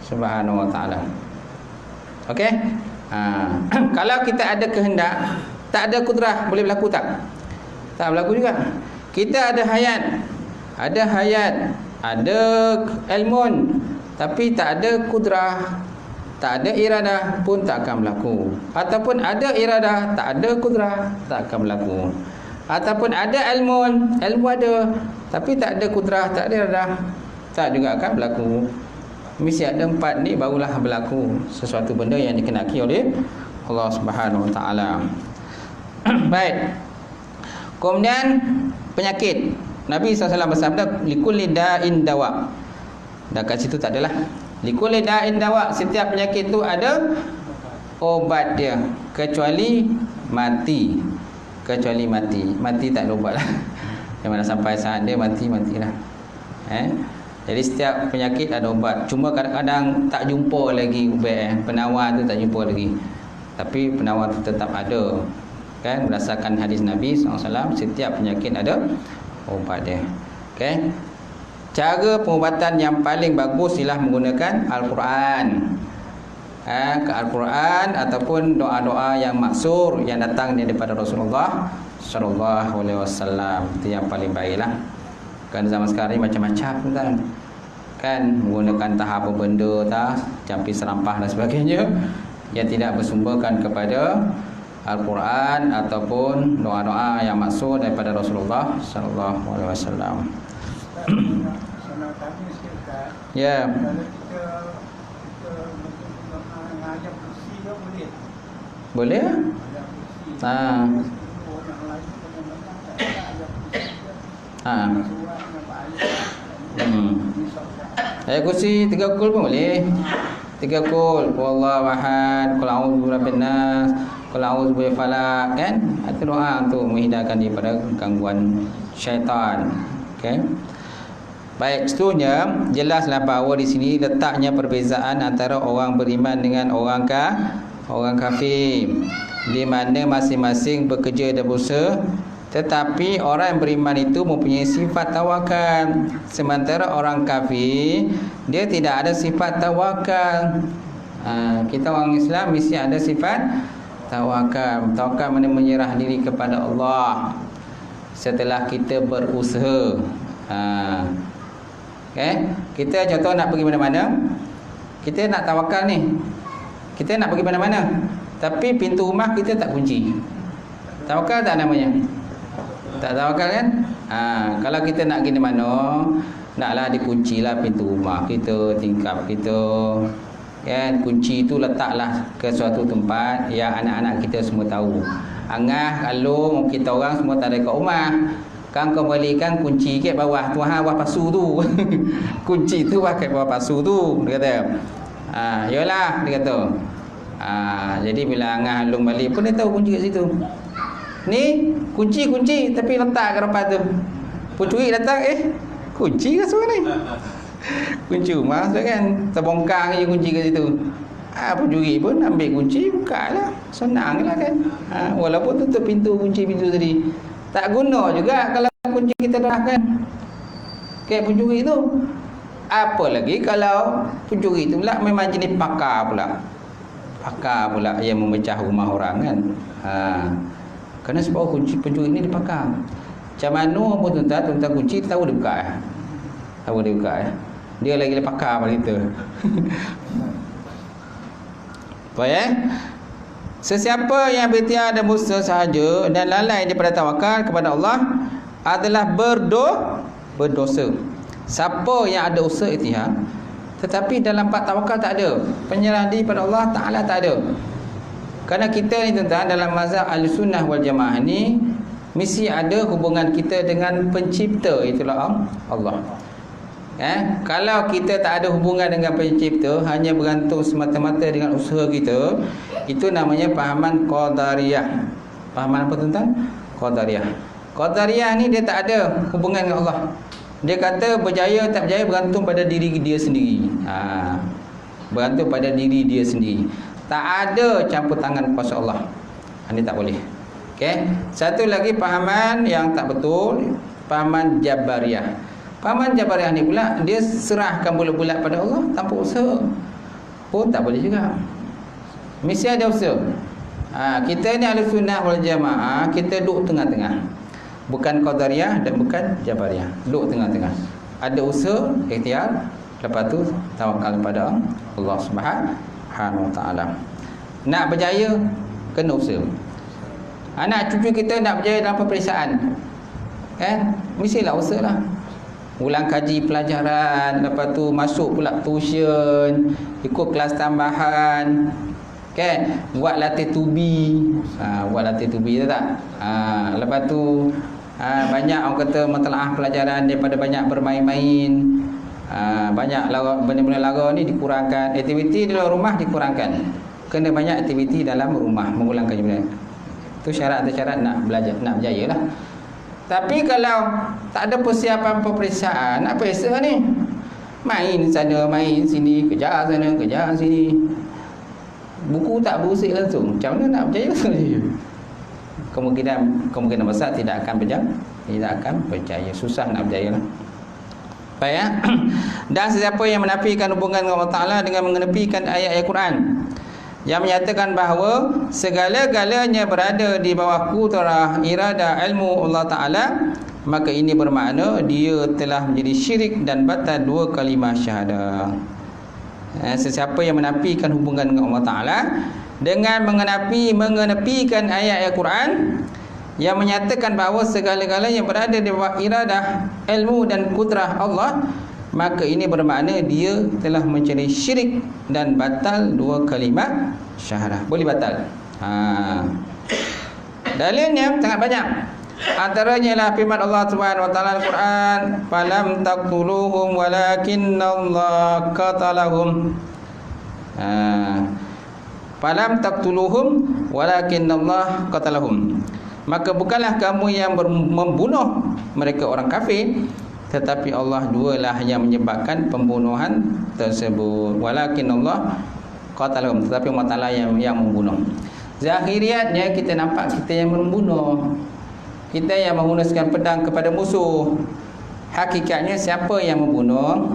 Subhanahu Wa Taala. Okey? Kalau kita ada kehendak, tak ada kudrah, boleh berlaku tak? Tak berlaku juga. Kita ada hayat, ada ilmun, tapi tak ada kudrah, tak ada iradah pun tak akan berlaku. Ataupun ada iradah, tak ada kudrah, tak akan berlaku. Ataupun ada ilmu ada, tapi tak ada kudrah, tak ada iradah, tak juga akan berlaku. Mesti ada 4 ni barulah berlaku sesuatu benda yang dikenaki oleh Allah Subhanahu Wa Taala. Baik. Kemudian penyakit. Nabi SAW bersabda, likulli da'in dawa. Dan kat situ tak adalah. Likulli da'in dawa, setiap penyakit tu ada obat dia, kecuali mati. Kecuali mati. Mati tak ada ubat lah. Yang mana sampai saat dia matilah. Jadi setiap penyakit ada ubat. Cuma kadang-kadang tak jumpa lagi ubat. Penawar tu tak jumpa lagi. Tapi penawar tu tetap ada. Kan, berdasarkan hadis Nabi SAW, setiap penyakit ada ubat dia. Okay. Cara pengubatan yang paling bagus ialah menggunakan Al-Quran. Ke Al-Quran ataupun doa-doa yang maksur yang datang daripada Rasulullah SAW. Itu yang paling baiklah. Kan zaman sekarang ni macam-macam kan, menggunakan tahap apa benda campi serampah dan sebagainya yang tidak bersumberkan kepada Al-Quran ataupun doa-doa yang maksud daripada Rasulullah sallallahu alaihi wasallam. Ya. Boleh? Ayat kursi 3 kul pun boleh. 3 kul. Wallahu ahad, qul a'udzu birabbin nas, qul a'udzu bi falaq, kan? Itu doa untuk menghindarkan daripada gangguan syaitan. Okey. Baik, seterusnya jelaslah bahawa di sini letaknya perbezaan antara orang beriman dengan orang kafir, di mana masing-masing bekerja dan berusaha. Tetapi orang yang beriman itu mempunyai sifat tawakal, sementara orang kafir dia tidak ada sifat tawakal. Kita orang Islam mesti ada sifat tawakal. Tawakal mana menyerah diri kepada Allah setelah kita berusaha. Okay? Kita contoh nak pergi mana-mana, kita nak tawakal ni, kita nak pergi mana-mana, tapi pintu rumah kita tak kunci. Tawakal tak namanya? Tak tawakal kan? Kalau kita nak pergi mana, naklah dikuncilah pintu rumah kita, tingkap kita, kan? Kunci itu letaklah ke suatu tempat yang anak-anak kita semua tahu. Angah, alung, kita orang semua tak ada kat rumah, kan kembalikan kunci ke bawah tu, bawah pasu tu. Kunci tu pakai bawah pasu tu, dia kata. Yalah, dia kata. Jadi bila angah alung balik pun dia tahu kunci kat situ. Ni kunci tapi letak ke depan tu. Pencuri datang, kunci ke semua ni? Kunci rumah tu kan, terbongkar je kunci kat situ. Pencuri pun ambil kunci, buka lah. Senang lah kan. Walaupun tutup kunci-pintu tadi. Tak guna juga kalau kunci kita dah kan. Kayak pencuri tu. Apa lagi kalau pencuri tu pula memang jenis pakar pula. Pakar pula yang memecah rumah orang kan. Kerana sebab kunci pencuri ni dipakar. Macam mana pun tuan-tuan kunci tahu dia buka. Tahu dia buka. Dia lagi pakar pada kita. Apa ya? Sesiapa yang berikhtiar dan berusaha sahaja dan lalai daripada tawakal kepada Allah adalah berdosa. Siapa yang ada usaha ikhtiar tetapi dalam bab tawakal tak ada, penyerahan diri pada Allah Taala tak ada. Kerana kita ni tuan-tuan dalam mazhab Ahlussunnah wal Jamaah ni mesti ada hubungan kita dengan pencipta, itulah Allah. Kalau kita tak ada hubungan dengan pencipta, hanya bergantung semata-mata dengan usaha kita, itu namanya fahaman Qadariyah. Fahaman apa tuan-tuan? Qadariyah. Qadariyah ni dia tak ada hubungan dengan Allah. Dia kata berjaya tak berjaya bergantung pada diri dia sendiri. Bergantung pada diri dia sendiri. Tak ada campur tangan kuasa Allah. Ini tak boleh. Okey. Satu lagi fahaman yang tak betul, fahaman Jabariyah. Pahaman Jabariyah ni pula dia serahkan bulat-bulat pada Allah tanpa usaha. Tak boleh juga. Mesti ada usaha. Kita ni Ahlussunnah wal Jamaah, kita duduk tengah-tengah. Bukan Qadariyah dan bukan Jabariyah. Duduk tengah-tengah. Ada usaha, ikhtiar, lepas tu tawakal kepada Allah Subhanahu wa taala. Nak berjaya kena usaha. Anak cucu kita nak berjaya dalam peperiksaan. Mestilah usaha lah. Ulang kaji pelajaran, lepas tu masuk pula tuition, ikut kelas tambahan, kan? Buat latih tubi. Buat latih tubi tu tak? Lepas tu banyak orang kata mentelaah pelajaran daripada banyak bermain-main. Banyak benda-benda lara ni dikurangkan, aktiviti di luar rumah dikurangkan. Kena banyak aktiviti dalam rumah, mengulang kaji benda. Tu syarat atau syarat nak belajar, nak berjaya lah. Tapi kalau tak ada persiapan peperiksaan, nak periksa ni? Main sana, main sini, kejar sana, kejar sini. Buku tak berusik langsung. Macam mana nak berjaya sendiri? Kemungkinan besar tidak akan berjaya. Tidak akan berjaya. Susah nak berjaya lah. Baik ya? Dan sesiapa yang menafikan hubungan dengan Allah Ta'ala dengan mengenepikan ayat-ayat Quran yang menyatakan bahawa segala-galanya berada di bawah kudrah iradah ilmu Allah Ta'ala, maka ini bermakna dia telah menjadi syirik dan batal dua kalimah syahadah. Sesiapa yang menafikan hubungan dengan Allah Ta'ala dengan mengenepikan ayat-ayat Quran yang menyatakan bahawa segala-galanya berada di bawah iradah ilmu dan kudrah Allah, maka ini bermakna dia telah mencari syirik dan batal dua kalimah syahadah. Boleh batal. Dalilnya sangat banyak. Antaranya ialah firman Allah Subhanahu wa taala Al-Quran, "Falam taqtuluhum walakinnallaha qatalahum." Falam taqtuluhum walakinnallaha qatalahum. Maka bukanlah kamu yang membunuh mereka orang kafir, tetapi Allah jualah yang menyebabkan pembunuhan tersebut. Walakinallah qatalahum, tetapi Allah Ta'ala yang membunuh. Zahiriatnya kita nampak kita yang membunuh, kita yang menggunakan pedang kepada musuh. Hakikatnya siapa yang membunuh?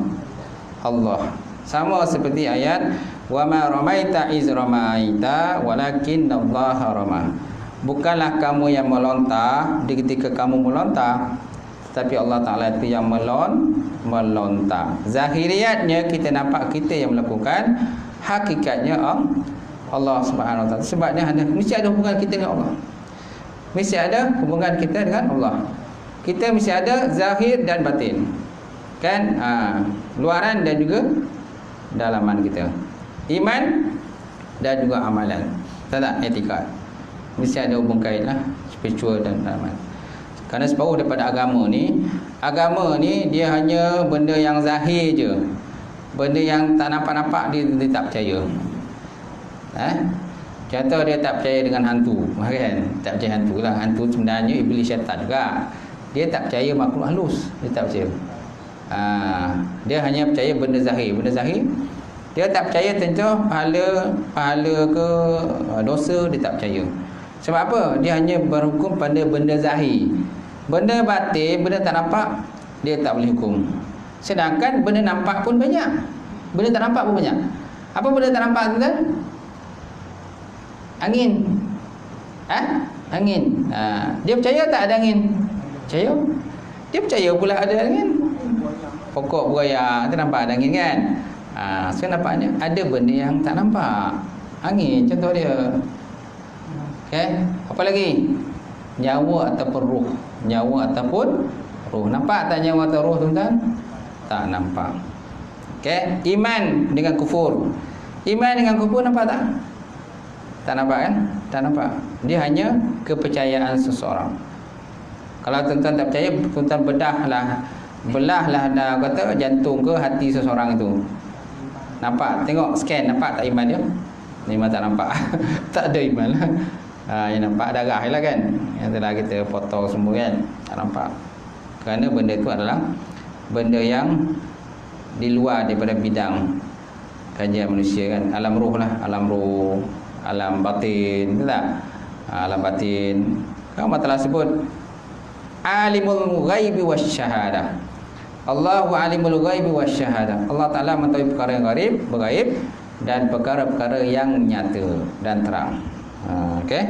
Allah. Sama seperti ayat wa ma ramaita iz ramaita walakinallaha rama. Bukanlah kamu yang melontar di ketika kamu melontar, tapi Allah Ta'ala itu yang melontar. Zahiriatnya kita nampak kita yang melakukan, hakikatnya Allah Subhanahu wa taala. Sebabnya mesti ada hubungan kita dengan Allah. Mesti ada hubungan kita dengan Allah. Kita mesti ada zahir dan batin. Kan? Luaran dan juga dalaman kita. Iman dan juga amalan. Tak etika. Mesti ada hubung kait lah, spiritual dan dalaman. Kerana separuh daripada agama ni dia hanya benda yang zahir je. Benda yang tak nampak-nampak dia tak percaya. Contoh dia tak percaya dengan hantu, kan? Tak percaya hantu lah. Hantu sebenarnya iblis syaitan juga. Dia tak percaya makhluk halus, dia tak percaya. Dia hanya percaya benda zahir. Benda zahir dia tak percaya tentang pahala ke dosa, dia tak percaya. Sebab apa? Dia hanya berhukum pada benda zahir. Benda batin, benda tak nampak, dia tak boleh hukum. Sedangkan benda nampak pun banyak, benda tak nampak pun banyak. Apa benda tak nampak tu kan? Angin. Angin. Dia percaya tak ada angin? Percaya. Dia percaya pula ada angin. Pokok buaya tu nampak ada angin kan? So nampaknya ada benda yang tak nampak. Angin contoh dia. Okay. Apa lagi? Nyawa ataupun roh. Nyawa ataupun roh. Nampak tak nyawa atau roh tuan-tuan? Tak nampak. Okay. Iman dengan kufur. Iman dengan kufur nampak tak? Tak nampak kan? Tak nampak. Dia hanya kepercayaan seseorang. Kalau tuan-tuan tak percaya, tuan-tuan belahlah dah kata jantung ke hati seseorang itu. Nampak, tengok scan, nampak tak iman dia? Iman tak nampak. Tak ada iman lah. Yang nampak darah lah kan, yang telah kita potong semua kan, tak nampak. Kerana benda itu adalah benda yang di luar daripada bidang kajian manusia kan. Alam roh lah, alam roh, alam batin, betul tak? Alam batin. Kan Allah telah sebut alimul ghaibi wasyahadah. Allahu alimul ghaibi wasyahadah. Allah Taala mengetahui perkara yang gaib dan perkara-perkara yang nyata dan terang. Okey.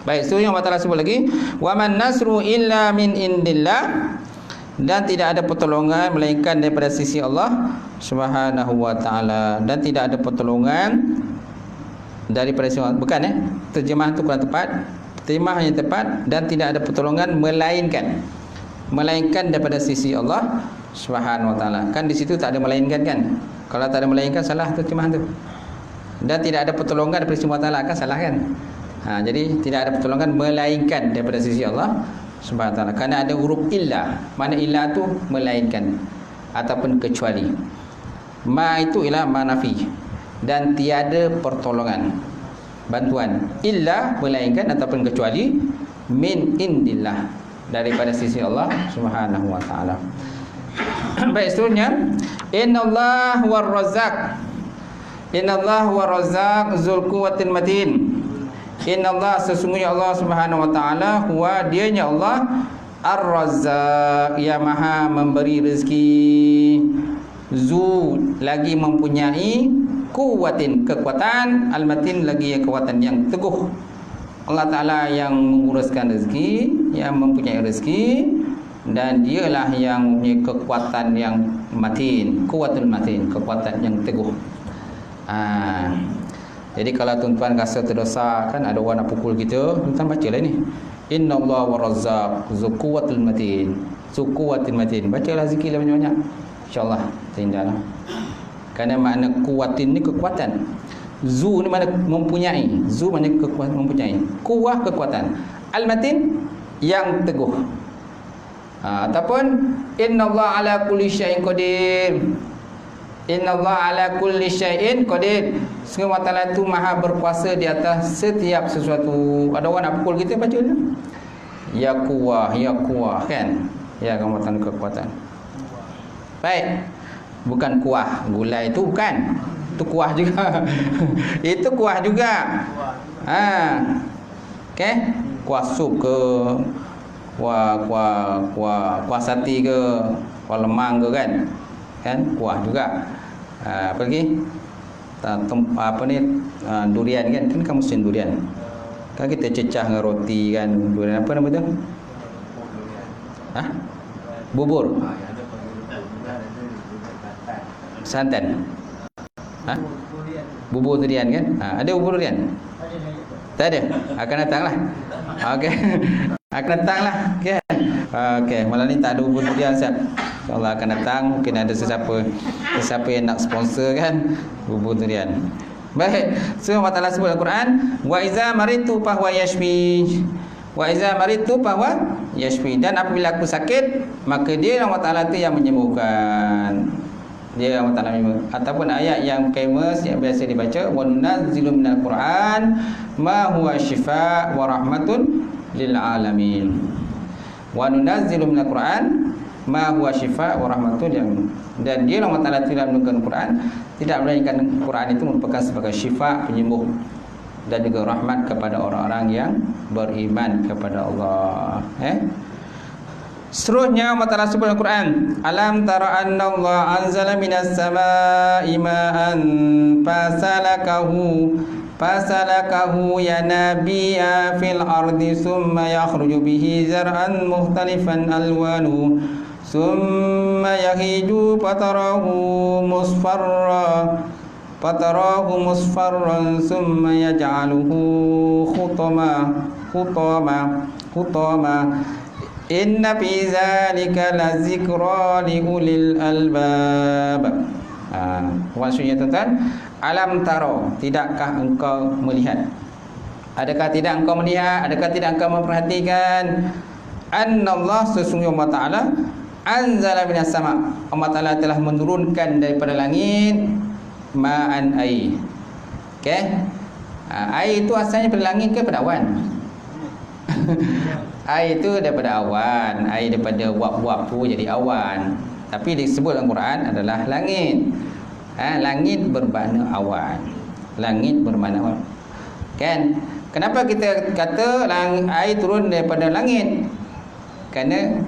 Baik, so yang Allah Taala sebut lagi, wa man nasru illa min indillah, dan tidak ada pertolongan melainkan daripada sisi Allah Subhanahu wa taala, dan tidak ada pertolongan daripada sisi Allah. Bukan terjemahan tu kurang tepat. Terjemahan yang tepat, dan tidak ada pertolongan melainkan daripada sisi Allah Subhanahu wa taala. Kan di situ tak ada melainkan kan? Kalau tak ada melainkan salah terjemahan tu. Dan tidak ada pertolongan daripada sisi Allah taala kan salah kan? Jadi tidak ada pertolongan melainkan daripada sisi Allah Subhanahu wa taala. Kerana ada huruf illa. Mana illa tu melainkan ataupun kecuali. Ma itu ialah manafi, dan tiada pertolongan, bantuan. Illa melainkan ataupun kecuali, min indillah, daripada sisi Allah Subhanahu wa taala. Baik, seterusnya, innallaha war razzaq. Innallaha war razzaq dzul quwwatil matin. Innallaha, sesungguhnya Allah Subhanahu wa taala, huwa, dianya Allah, ar-razzaq, yang maha memberi rezeki, zu, lagi mempunyai, kuwatin, kekuatan, al-matin, lagi kekuatan yang teguh. Allah Ta'ala yang menguruskan rezeki, yang mempunyai rezeki, dan dialah yang mempunyai kekuatan yang matin, kuwatul matin, kekuatan yang teguh. Jadi kalau tuan-tuan rasa terdosa, kan ada orang nak pukul kita, tuan-tuan bacalah ni, innallaha warazzaq dzul quwwatil matin, dzul quwwatil matin. Bacalah zikir banyak-banyak, insya-Allah terhindar. Kerana makna kuwatin ni kekuatan. Zu ni mana mempunyai. Zu mana kekuatan, mempunyai. Kuwah, kekuatan. Al-matin, yang teguh. Ataupun innallaha ala kulli syai'in qadir. Innallaha ala kulli syai'in qadir. Sungguh Allah Ta'ala itu maha berkuasa di atas setiap sesuatu. Ada orang nak pukul kita, baca ni, ya kuwah, ya kuwah, kan? Ya kekuatan, kekuatan. Baik. Bukan kuah gulai itu, bukan. Itu kuah juga. Itu kuah juga. Okey. Kuah sup ke, kuah sati ke, kuah lemang ke, kan? Kan kuah juga. Apa lagi? Durian kan? Kan kamu musim durian. Kan kita cecah dengan roti kan, durian apa nama tu? Bubur. Santan. Bubur durian kan? Ada bubur durian? Tak ada? Akan datanglah. Okey. Akan datanglah. Okey, malam ni tak ada bubur durian, siap. InsyaAllah akan datang. Mungkin ada sesiapa yang nak sponsor kan bubur durian. Baik. So Allah Ta'ala sebut Al-Quran, wa iza maritu fahuwa yashfi. Wa iza maritu fahuwa yashfi. Dan apabila aku sakit, maka dia Allah Ta'ala tu yang menyembuhkan. Dia Allah Ta'ala menyembuhkan. Ataupun ayat yang famous yang biasa dibaca, wa nunazzilu minal Quran ma huwa shifa' wa rahmatun lil alamin. Wa nunazzilu minal Qur'an ma huwa syifaa wa rahmatun dan dia Allah Taala tidak menurunkan Quran, tidak melainkan Quran itu merupakan sebagai syifa, penyembuh dan juga rahmat kepada orang-orang yang beriman kepada Allah. Seterusnya Allah Taala sebut dalam Quran, alam tara anna Allah anzala minas samaa'i ma'an fasalakahu yanabi'a fil ardi summa yakhruju bihi zar'an mukhtalifan alwanu summa yahiju fatarahu musfarran summa yaj'aluhu khutama inna fi zalika lazikra liulil albab. Maksudnya tuan-tuan, alam taro, tidakkah engkau melihat? Adakah tidak engkau melihat? Adakah tidak engkau memperhatikan? Annallah, sesungguhnya Allah Ta'ala anzala minas sama', Allah Ta'ala telah menurunkan daripada langit ma'an air. Okey? Air itu asalnya daripada langit ke daripada awan? Air itu daripada awan. Air daripada wap-wap tu jadi awan. Tapi disebut dalam Quran adalah langit. Langit bermakna awan. Langit bermakna awan. Kan? Kenapa kita kata air turun daripada langit? Kerana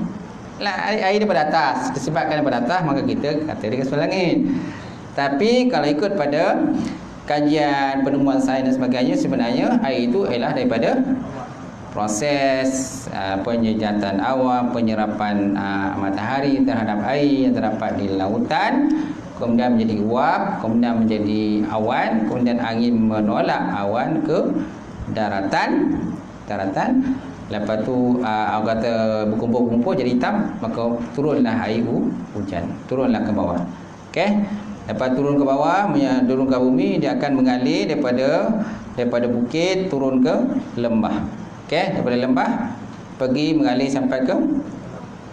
air daripada atas. Disebabkan daripada atas, maka kita kata dia sebagai langit. Tapi kalau ikut pada kajian penemuan sains dan sebagainya, sebenarnya air itu ialah daripada proses penyejatan awan, penyerapan matahari terhadap air yang terdapat di lautan, kemudian menjadi uap, kemudian menjadi awan, kemudian angin menolak awan ke daratan. Lepas tu orang kata berkumpul-kumpul jadi hitam, maka turunlah air hujan, turunlah ke bawah. Okey. Lepas turun ke bawah, turun ke bumi, dia akan mengalir daripada bukit turun ke lembah. Okey, daripada lembah pergi mengalir sampai ke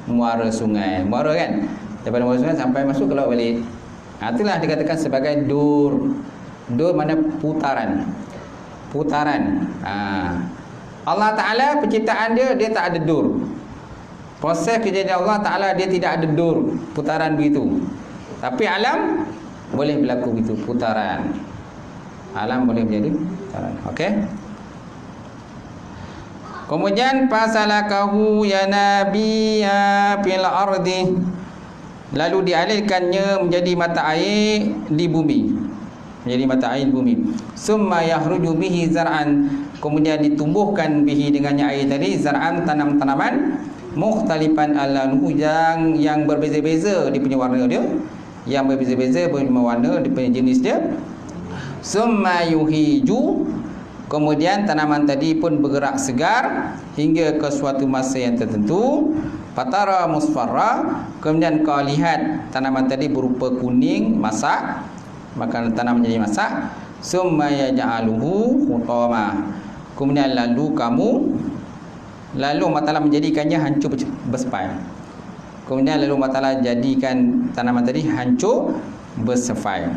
muara sungai. Muara kan? Daripada muara sungai sampai masuk ke laut balik. Itulah dikatakan sebagai dur. Dur mana putaran. Allah Ta'ala penciptaan dia tak ada dur. Proses kejadian Allah Ta'ala dia tidak ada dur, putaran begitu. Tapi alam boleh berlaku begitu, putaran. Alam boleh menjadi putaran. Okey. Kemudian fasalakahu yanabiya fil ardi, lalu dialirkannya menjadi mata air di bumi, menjadi mata air di bumi. Summa yakhruju bihi zar'an, kemudian ditumbuhkan bihi dengannya air tadi zar'an, tanam-tanaman mukhtalifan alwanuhu, yang berbeza-beza dia punya warna dia, yang berbeza-beza punya warna dia punya jenis dia. Summa yuhiju, kemudian tanaman tadi pun bergerak segar hingga ke suatu masa yang tertentu. Fatara musfarra, kemudian kau lihat tanaman tadi berupa kuning masak, maka tanaman jadi masak. Summa yaj'aluhu hutama, kemudian lalu Allah Ta'ala menjadikannya hancur bersepai. Kemudian lalu Allah Ta'ala jadikan tanaman tadi hancur bersepai.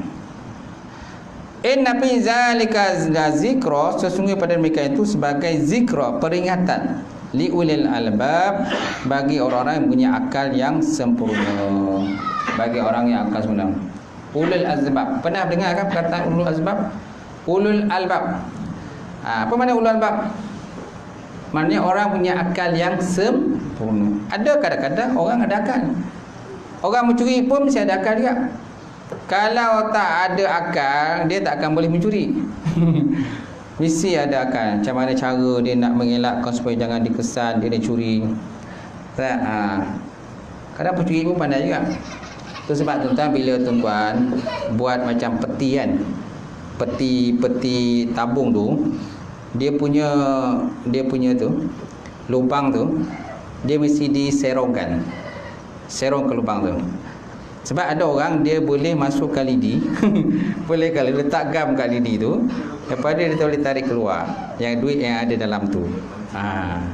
Inna fi zalika zikra, sesungguhnya pada mereka itu sebagai zikra, peringatan, liulil albab, bagi orang-orang yang punya akal yang sempurna. Bagi orang yang akal sempurna. Ulul azbab, pernah dengar kan perkataan ulul azbab? Ulul albab. Apa makna ulul albab? Maknanya orang punya akal yang sempurna. Ada kadang-kadang orang ada akal. Orang mencuri pun mesti ada akal juga. Kalau tak ada akal, dia tak akan boleh mencuri. Mesti ada akal. Macam mana cara dia nak mengelakkan supaya jangan dikesan dia curi. Kadang pencuri pun pandai juga. Itu sebab tuan-tuan, bila tuan-tuan buat macam peti kan, peti tabung tu, dia punya tu lubang tu dia mesti diserongkan, serong ke lubang tu. Sebab ada orang dia boleh masukkan lidi boleh kalau letak gam kat lidi tu, lepas dia boleh tarik keluar yang duit yang ada dalam tu.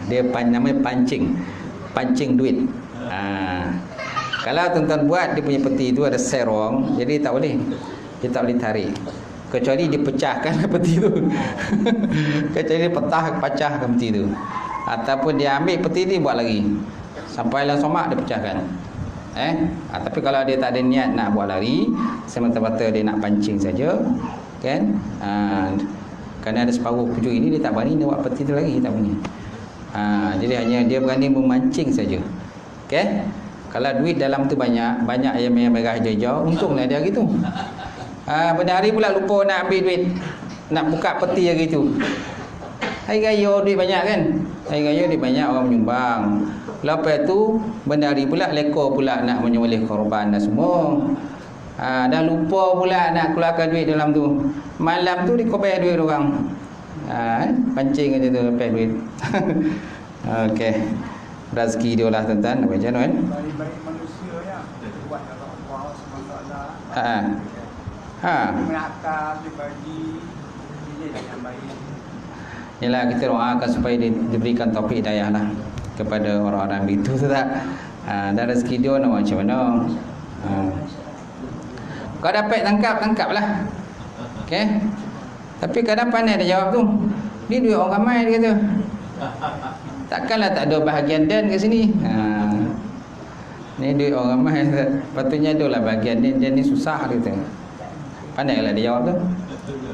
Dia namanya pancing duit. Kalau tuan-tuan buat dia punya peti tu ada serong, jadi dia tak boleh tarik, kecuali dia pecahkan peti tu kecuali dia pecahkan peti tu, ataupun dia ambil peti ni buat lagi. Sampailah somak dia pecahkan. Tapi kalau dia tak ada niat nak buat lari, semata-mata dia nak pancing saja, kan? Kerana ada separuh pucuk ini dia tak berani nak buat peti tu lagi, tak berani. Jadi hanya dia berani memancing saja. Okay? Kalau duit dalam tu banyak ayam-ayam merah hijau, untunglah dia hari tu. Pada hari pula lupa nak ambil duit, nak buka peti hari tu. Hari raya duit banyak kan? Hari raya duit banyak, orang menyumbang. Lepas tu benda hari pula lekor pula nak menyembelih korban dan semua. Dah lupa pula nak keluarkan duit dalam tu. Malam tu dikobel duit orang. Pancing aja tu lepas duit. Okey. Rezeki dia lah tuan-tuan, apa macam kan? Baik-baik manusia ya. Buat Allah SWT. Menakar, dibagi. Ini yang baik. Yalah, kita doakan supaya diberikan taufik hidayah lah kepada orang-orang begitu tu tak. Dan rezeki dia nak macam mana. Kau dapat tangkap-tangkaplah. Okey. Tapi kadang pandai dia jawab tu. Ni duit orang ramai dia kata. Takkanlah tak ada bahagian dan ke sini. Ni duit orang ramai. Patutnya adalah bahagian dan ni susah dia kata. Pandailah dia jawab tu.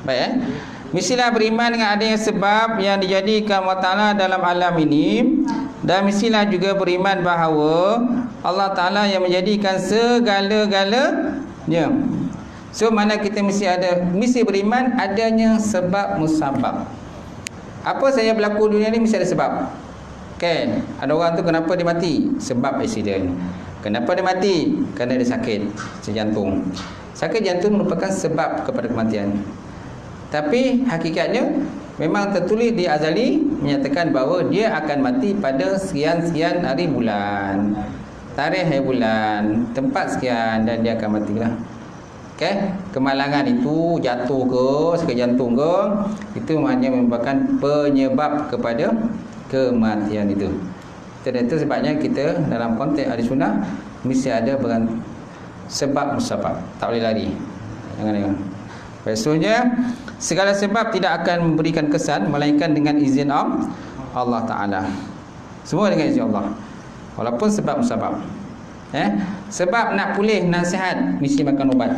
Baik Mestilah beriman dengan adanya sebab yang dijadikan Allah Ta'ala dalam alam ini. Dan mestilah juga beriman bahawa Allah Ta'ala yang menjadikan segala-galanya. So mana kita mesti beriman adanya sebab musabab. Apa saya berlaku dunia ni mesti ada sebab. Kan? Ada orang tu kenapa dia mati? Sebab accident. Kenapa dia mati? Kerana dia sakit jantung. Sakit jantung merupakan sebab kepada kematian. Tapi hakikatnya memang tertulis di azali menyatakan bahawa dia akan mati pada sekian-sekian hari bulan, tarikh hari bulan, tempat sekian, dan dia akan matilah. Okey, kemalangan itu jatuh ke, sakit jantung ke, itu hanya merupakan penyebab kepada kematian itu. Itu sebabnya kita dalam konteks ahli sunnah mesti ada sebab musabab, tak boleh lari. Jangan. Maksudnya segala sebab tidak akan memberikan kesan melainkan dengan izin Allah Ta'ala. Semua dengan izin Allah, walaupun sebab musabab. Sebab nak pulih, nak sihat, mesti makan ubat.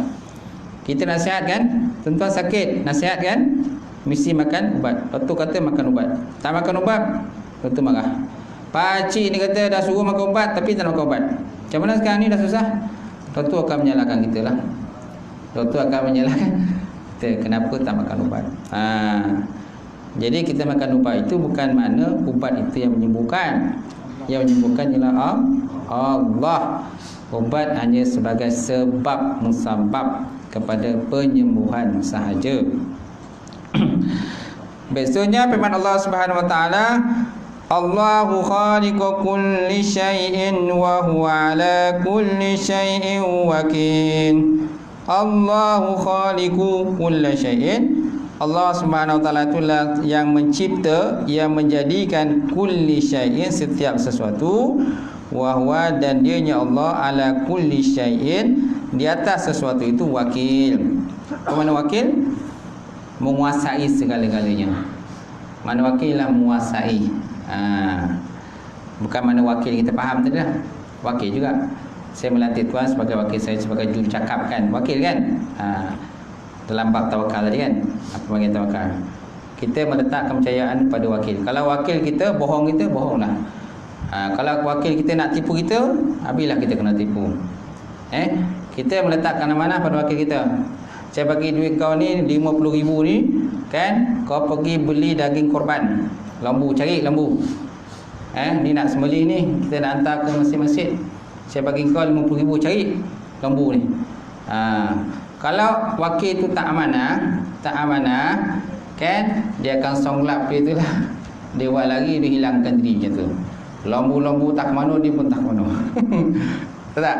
Kita nasihat kan, tuan-tuan sakit, nasihat kan, mesti makan ubat. Lepas tu kata makan ubat, tak makan ubat, lepas tu marah. Pakcik ni kata dah suruh makan ubat tapi tak nak makan ubat. Macam mana sekarang ni dah susah? Doktor akan menyalahkan kita lah. Doktor akan menyalahkan kita, kenapa tak makan ubat. Jadi kita makan ubat itu bukan makna ubat itu yang menyembuhkan. Yang menyembuhkan ialah Allah. Ubat hanya sebagai sebab musabab kepada penyembuhan sahaja. Besoknya firman Allah Subhanahu wa taala, Allahu khaliqu kulli syai'in wa huwa ala kulli syai'in wakil. Allahu khaliqu kulli syai'in. Allah Subhanahu wa taala itulah yang mencipta, yang menjadikan kulli syai'in, setiap sesuatu, wa huwa, dan dianya Allah ala kulli syai'in, di atas sesuatu itu wakil. Apa makna wakil? Menguasai segala-galanya. Mana wakil lah menguasai. Bukan mana wakil kita faham tadi lah. Wakil juga. Saya melantik tuan sebagai wakil saya, sebagai juru cakap kan. Wakil kan. Dalam bab tawakal tadi kan. Apa bagian tawakal? Kita meletakkan kepercayaan pada wakil. Kalau wakil kita bohong, kita bohonglah. Kalau wakil kita nak tipu kita, habislah kita kena tipu. Kita meletakkan amanah pada wakil kita. Saya bagi duit kau ni 50,000 ni kan, kau pergi beli daging korban, lembu, cari lembu. Ni nak sembelih ni, kita nak hantar ke masjid-masjid. Saya bagi kau 50,000, cari lembu ni. Kalau wakil tu tak amanah kan, dia akan songlap dia tu lah. Dia buat lagi, dia hilangkan diri macam tu. Lembu-lembu tak ke mana, dia pun tak ke mana. Betul tak?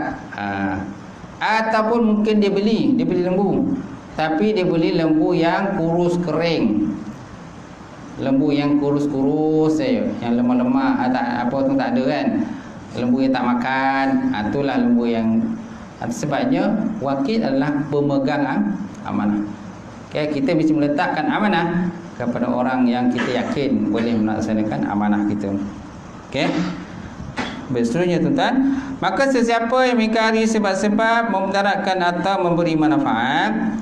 Ataupun mungkin dia beli lembu, tapi dia beli lembu yang kurus kering. Lembu yang kurus-kurus saja, yang lemah-lemah, apa tu tak ada kan. Lembu yang tak makan, itulah lembu yang. Sebabnya wakil adalah pemegang amanah. Kita mesti meletakkan amanah kepada orang yang kita yakin boleh melaksanakan amanah kita. Seterusnya tuan-tuan, maka sesiapa yang mengingkari sebab-sebab memudaratkan atau memberi manfaat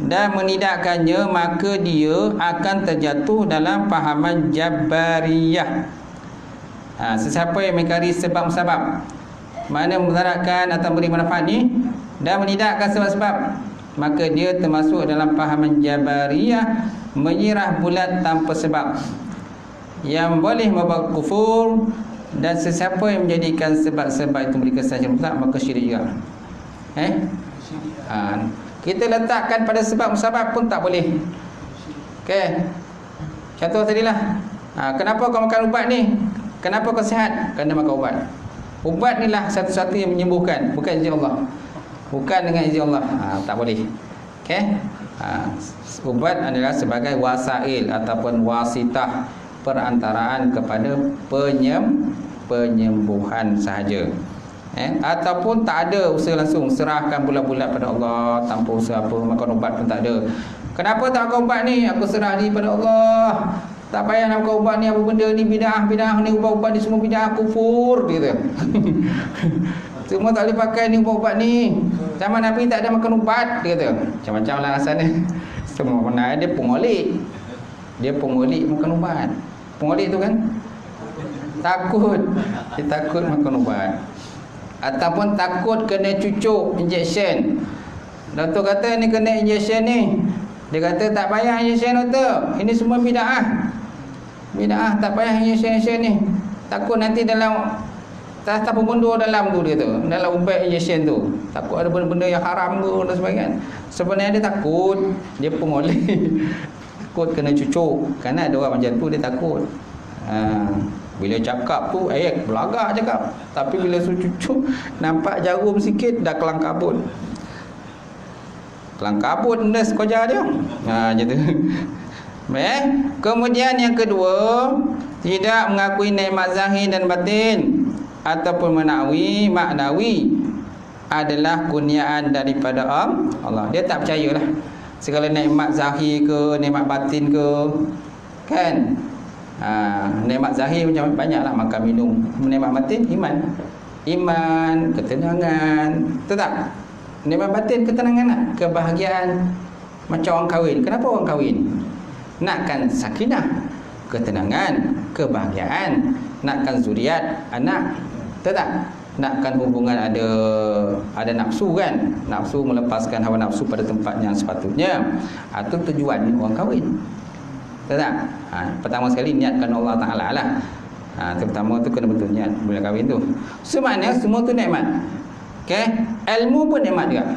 dan menidakkannya, maka dia akan terjatuh dalam fahaman Jabariyah. Sesiapa yang mengingkari sebab-sebab mana memudaratkan atau memberi manfaat ni dan menidakkan sebab-sebab, maka dia termasuk dalam fahaman Jabariyah, menyerah bulat tanpa sebab, yang boleh membawa kufur. Dan sesiapa yang menjadikan sebab-sebab itu memberi kesan mutlak, maka syirik juga. Kita letakkan pada sebab-sebab pun tak boleh. Okey. Contoh tadilah. Kenapa kau makan ubat ni? Kenapa kau sihat? Kerana makan ubat. Ubat ni lah satu-satu yang menyembuhkan, bukan izin Allah. Bukan dengan izin Allah. Tak boleh. Okey. Ubat adalah sebagai wasail ataupun wasitah, perantaraan kepada penyembuhan sahaja. Ataupun tak ada usaha langsung, serahkan bulat-bulat pada Allah tanpa usaha apa, makan ubat pun tak ada. Kenapa tak makan ubat ni? Aku serah diri pada Allah. Tak payah nak makan ubat ni, apa benda ni bidah ni, ubat-ubat ni semua bidah, kufur gitu. Semua tak boleh pakai ni ubat-ubat ni. Zaman Nabi tak ada makan ubat gitu. Macam-macam lah rasanya. Semua benar, dia pengolik. Dia pengolik makan ubat. Pengolik tu kan takut. Dia takut makan ubat. Ataupun takut kena cucuk injection. Doktor kata ni kena injection ni. Dia kata tak payah injection doktor. Ini semua bid'ah. Bid'ah, tak payah injection ni. Takut nanti dalam tak mundur dalam tu dia tu. Dalam ubat injection tu. Takut ada benda-benda yang haram tu dan sebagainya. Sebenarnya dia takut. Dia pengoleh. Takut kena cucuk. Kerana ada orang macam tu dia takut. Bila cakap tu belagak cakap. Tapi bila suruh cucuk, nampak jarum sikit dah kelang kabut. Kelang kabut nurse koja dia. Macam tu. Kemudian yang kedua, tidak mengakui nikmat zahir dan batin ataupun maknawi adalah kurniaan daripada Allah. Dia tak percayalah segala nikmat zahir ke, nikmat batin ke, kan? Nikmat zahir macam banyaklah, makan minum. Nikmat batin iman, ketenangan. Tetap nikmat batin ketenangan, kebahagiaan. Macam orang kahwin. Kenapa orang kahwin? Nakkan sakinah, ketenangan, kebahagiaan, nakkan zuriat, anak. Tetap nakkan hubungan ada nafsu kan, nafsu melepaskan hawa nafsu pada tempat yang sepatutnya. Itu tujuan orang kahwin. Tak? Pertama sekali niatkan Allah Ta'ala lah. Terutama tu kena betul niat bila kahwin tu. Semaknanya semua tu nikmat. Okay? Ilmu pun nikmat juga.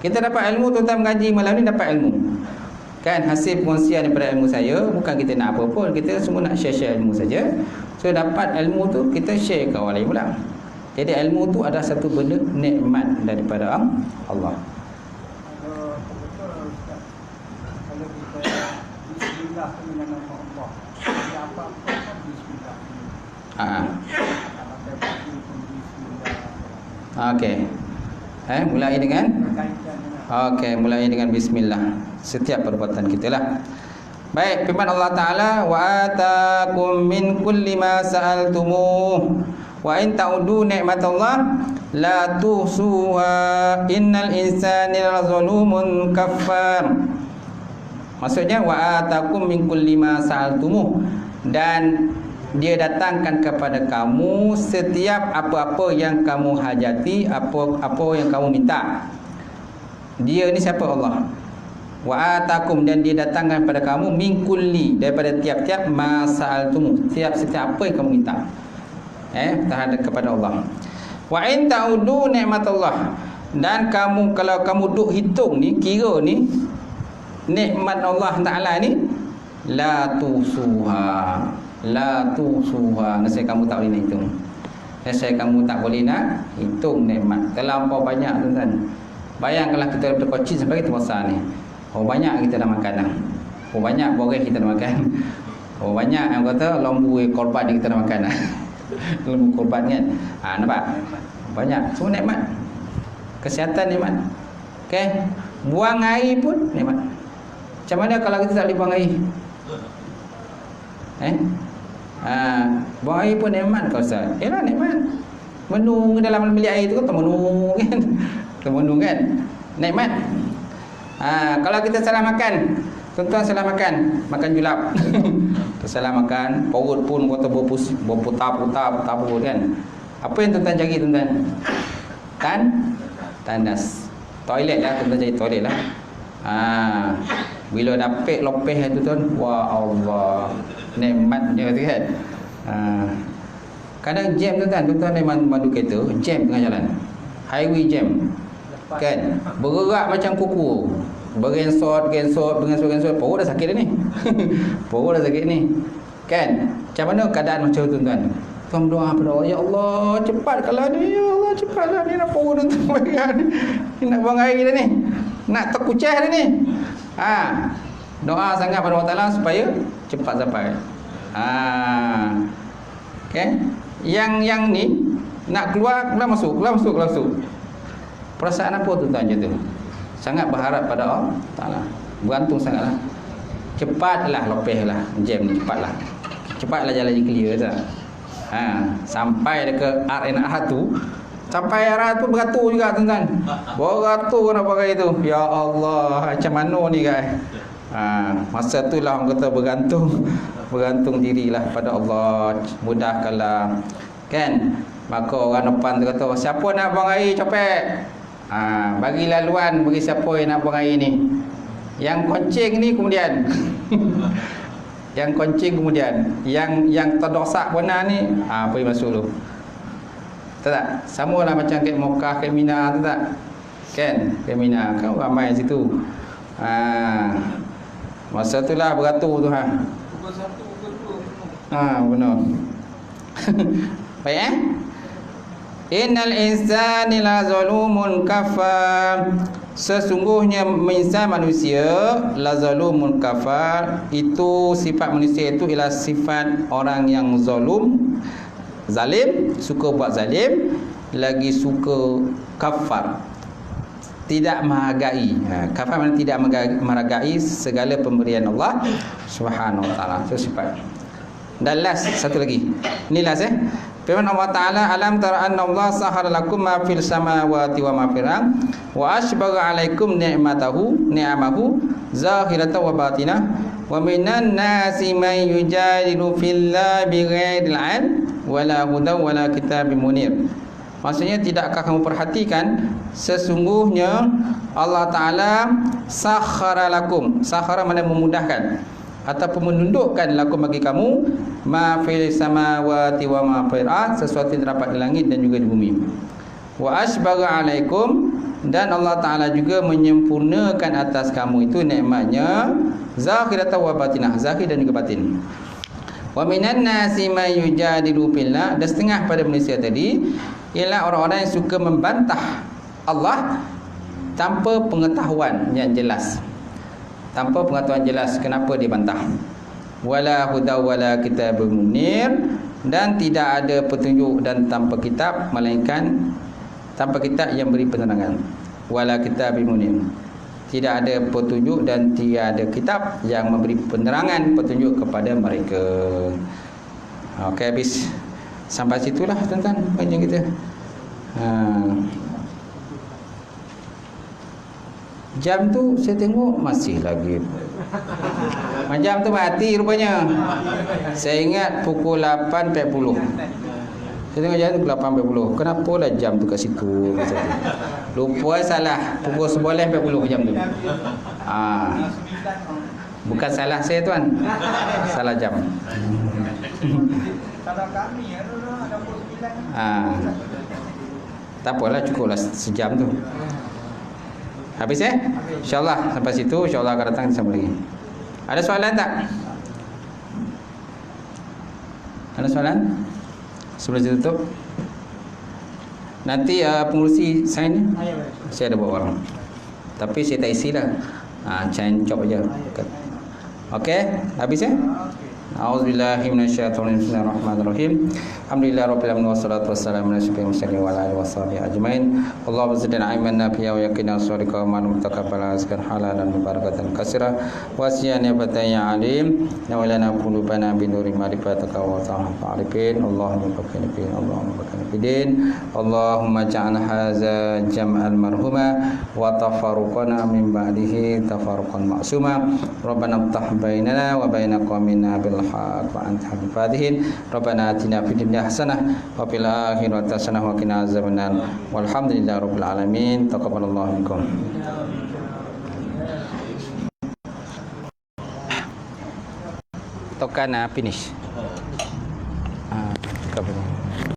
Kita dapat ilmu, tuan-tuan mengaji malam ni dapat ilmu. Kan? Hasil pengongsian daripada ilmu saya. Bukan kita nak apa pun, kita semua nak share ilmu saja. So dapat ilmu tu kita share ke orang lain pula. Jadi ilmu tu adalah satu benda nikmat daripada Allah. Dengan nama Allah. Jadi apa-apa kan bismillah. Okey. Mulai dengan mulai dengan bismillah setiap perbuatan kita lah. Baik, firman Allah Ta'ala, wa atakum min kulli ma sa'altumuh wa in ta'udu ni'matallah la tuhsuha innal insana lazalumun kafar. Maksudnya wa atakum min kulli ma sa'altumuh, dan dia datangkan kepada kamu setiap apa-apa yang kamu hajati, apa yang kamu minta. Dia ni siapa? Allah. Wa atakum, dan dia datangkan kepada kamu min kulli, daripada tiap-tiap ma sa'altumuh, setiap apa yang kamu minta terhadap kepada Allah. Wa in ta'udu ni'matallah, dan kamu kalau kamu duk hitung ni, kira ni nikmat Allah Ta'ala ni, la tusuha, nasib kamu tak boleh nak hitung. Nasib kamu tak boleh nak hitung nikmat. Terlampau banyak tuan-tuan. Bayangkanlah kita daripada Kochi sampai kita besar ni. Banyak kita dah makan dah. Banyak boreh kita dah makan. Banyak yang kata lembu korban kita dah makan dah. Lembu korban kan. Nampak? Banyak. Semua nikmat. Kesihatan nikmat. Okay? Buang air pun nikmat. Macam mana kalau kita tak boleh buang air? Buang air pun nikmat kau Ustaz. Yalah nikmat. Menung dalam bilik air tu kan termenung kan. Termenung kan. Nikmat. Kalau kita salah makan, tuan-tuan salah makan julap. Salah makan, perut pun kata berputar-putar kan. Apa yang tuan-tuan cari tuan-tuan? Tandas. Toilet lah, tuan-tuan cari toilet lah. Bila dapat lopeh tu tuan, wah Allah, nikmatnya tu kan. Kadang jam tuan-tuan ni mandu kereta, jam tengah jalan. Highway jam. Kan? Bergerak macam kuku. Bergensot, perut dah sakit dah ni. Perut dah sakit ni. Kan? Macam mana keadaan macam tu tuan-tuan? Tuan berdoa pada Allah, ya Allah, cepatkanlah ni, ya Allah, cepatlah ni, nak perut tuan-tuan ni, nak buang air dah ni. Nak terkucah dah ni. Doa sangat pada Allah Ta'ala supaya cepat sampai. Okay? Yang ni nak keluar masuk. Perasaan apa tu tuan macam tu? Sangat berharap pada Allah Ta'ala. Bergantung sangatlah. Cepatlah lopehlah jam ni, cepatlah jalan je clear tak? Sampai dekat RNR tu, sampai arah tu beratur juga tuan-tuan. Beratur nak pakai itu. Ya Allah, macam mana ni guys? Masa tu lah orang kata bergantung dirilah pada Allah. Mudahkanlah. Kan? Maka orang depan tu kata, siapa nak buang air copet? Bagi laluan bagi siapa yang nak buang air ni. Yang koncing ni kemudian. Yang koncing kemudian. Yang terdosak benar ni, pergi masuk dulu. Tak? Sama lah macam kat Mekah, kat Mina tu tak? Kan? Kat Mina kan ramai situ. Masa tu lah beratur tu Pukul 1, pukul 2 benar. Baik Innal insani la zalumun kafar. Sesungguhnya insan manusia la zalumun kafar. Itu sifat manusia itu ialah sifat orang yang zalim, suka buat zalim, lagi suka kafar, tidak menghargai. Kafar maknanya tidak menghargai segala pemberian Allah Subhanahu wa taala. Itu sifat. Dan last satu lagi. Ini last firman Allah Ta'ala, alam tara anna Allah sahara lakum ma fil samawati wa ma fil ardh wa asbagha alaikum ni'amahu zahiratan wa batinah wa minan nasi man yujadilu fillahi bighairil 'ilm wala hudan wala kitabim munir. Maksudnya, tidakkah kamu perhatikan sesungguhnya Allah Ta'ala sahara lakum. Sahara maknanya memudahkan ataupun menundukkan lakum bagi kamu ma fil samawati wa ma fil ardh, sesuatu yang terdapat di langit dan juga di bumi. Wa asbagha alaikum, dan Allah Ta'ala juga menyempurnakan atas kamu itu nikmatnya zahiratan wa batinah, zahir dan juga batin. Wa minan nasi may yujadilu fillah, dan setengah pada manusia tadi ialah orang-orang yang suka membantah Allah tanpa pengetahuan yang jelas. Tanpa pengetahuan jelas kenapa dibantah. Wala huda wala kitabun munir, dan tidak ada petunjuk dan tanpa kitab, melainkan tanpa kitab yang beri penerangan. Wala kitabun munir, tidak ada petunjuk dan tidak ada kitab yang memberi penerangan, petunjuk kepada mereka. Okey, habis sampai situlah tuan-tuan panjang kita. Jam tu saya tengok masih lagi. Jam tu mati rupanya. Saya ingat pukul 8.40. Saya tengok jam tu pukul 8.40. Kenapa lah jam tu kat situ? Lupa salah. Pukul 11.40 jam tu. Bukan salah saya tuan. Salah jam. Kalau kami ada pukul 9. Tak apalah, cukuplah sejam tu. Habis InsyaAllah sampai situ. InsyaAllah akan datang sama lagi. Ada soalan tak? Ada soalan? Sebelum saya tutup, nanti pengurusi sign saya ada bawa orang, tapi saya tak isi dah. Sign job aja. Okey, habis A'udzubillahi minasyaitonir rajim. Bismillahirrahmanirrahim. Alhamdulillahirabbil alamin wassalatu wassalamu ala asyrofil mursalin wa ala alihi washabihi ajmain. Allahumma zidna ilman nafi'a wa yaqina shadiqa wa man taqabbala azkar halalan mubarakatan katsira wa siyana bataya alim wa lana qulubana bi nuri ma'rifatika wa ta'ala arifin. Allahumma baghfir lana Allahumma baghfir bidin. Allahumma ja'al hadza jam'al marhuma wa tafarruqana min ba'dihi tafarruqan ma'suma. Rabbana iftah bainana wa baina qaumina bil haqq wa anta al-fatihin. Rabbana atina fid dunya hasanah wa fil akhirati hasanah wa qina azabannar. Walhamdulillahirabbil alamin. Taqabbalallahu minkum. Tokana finish.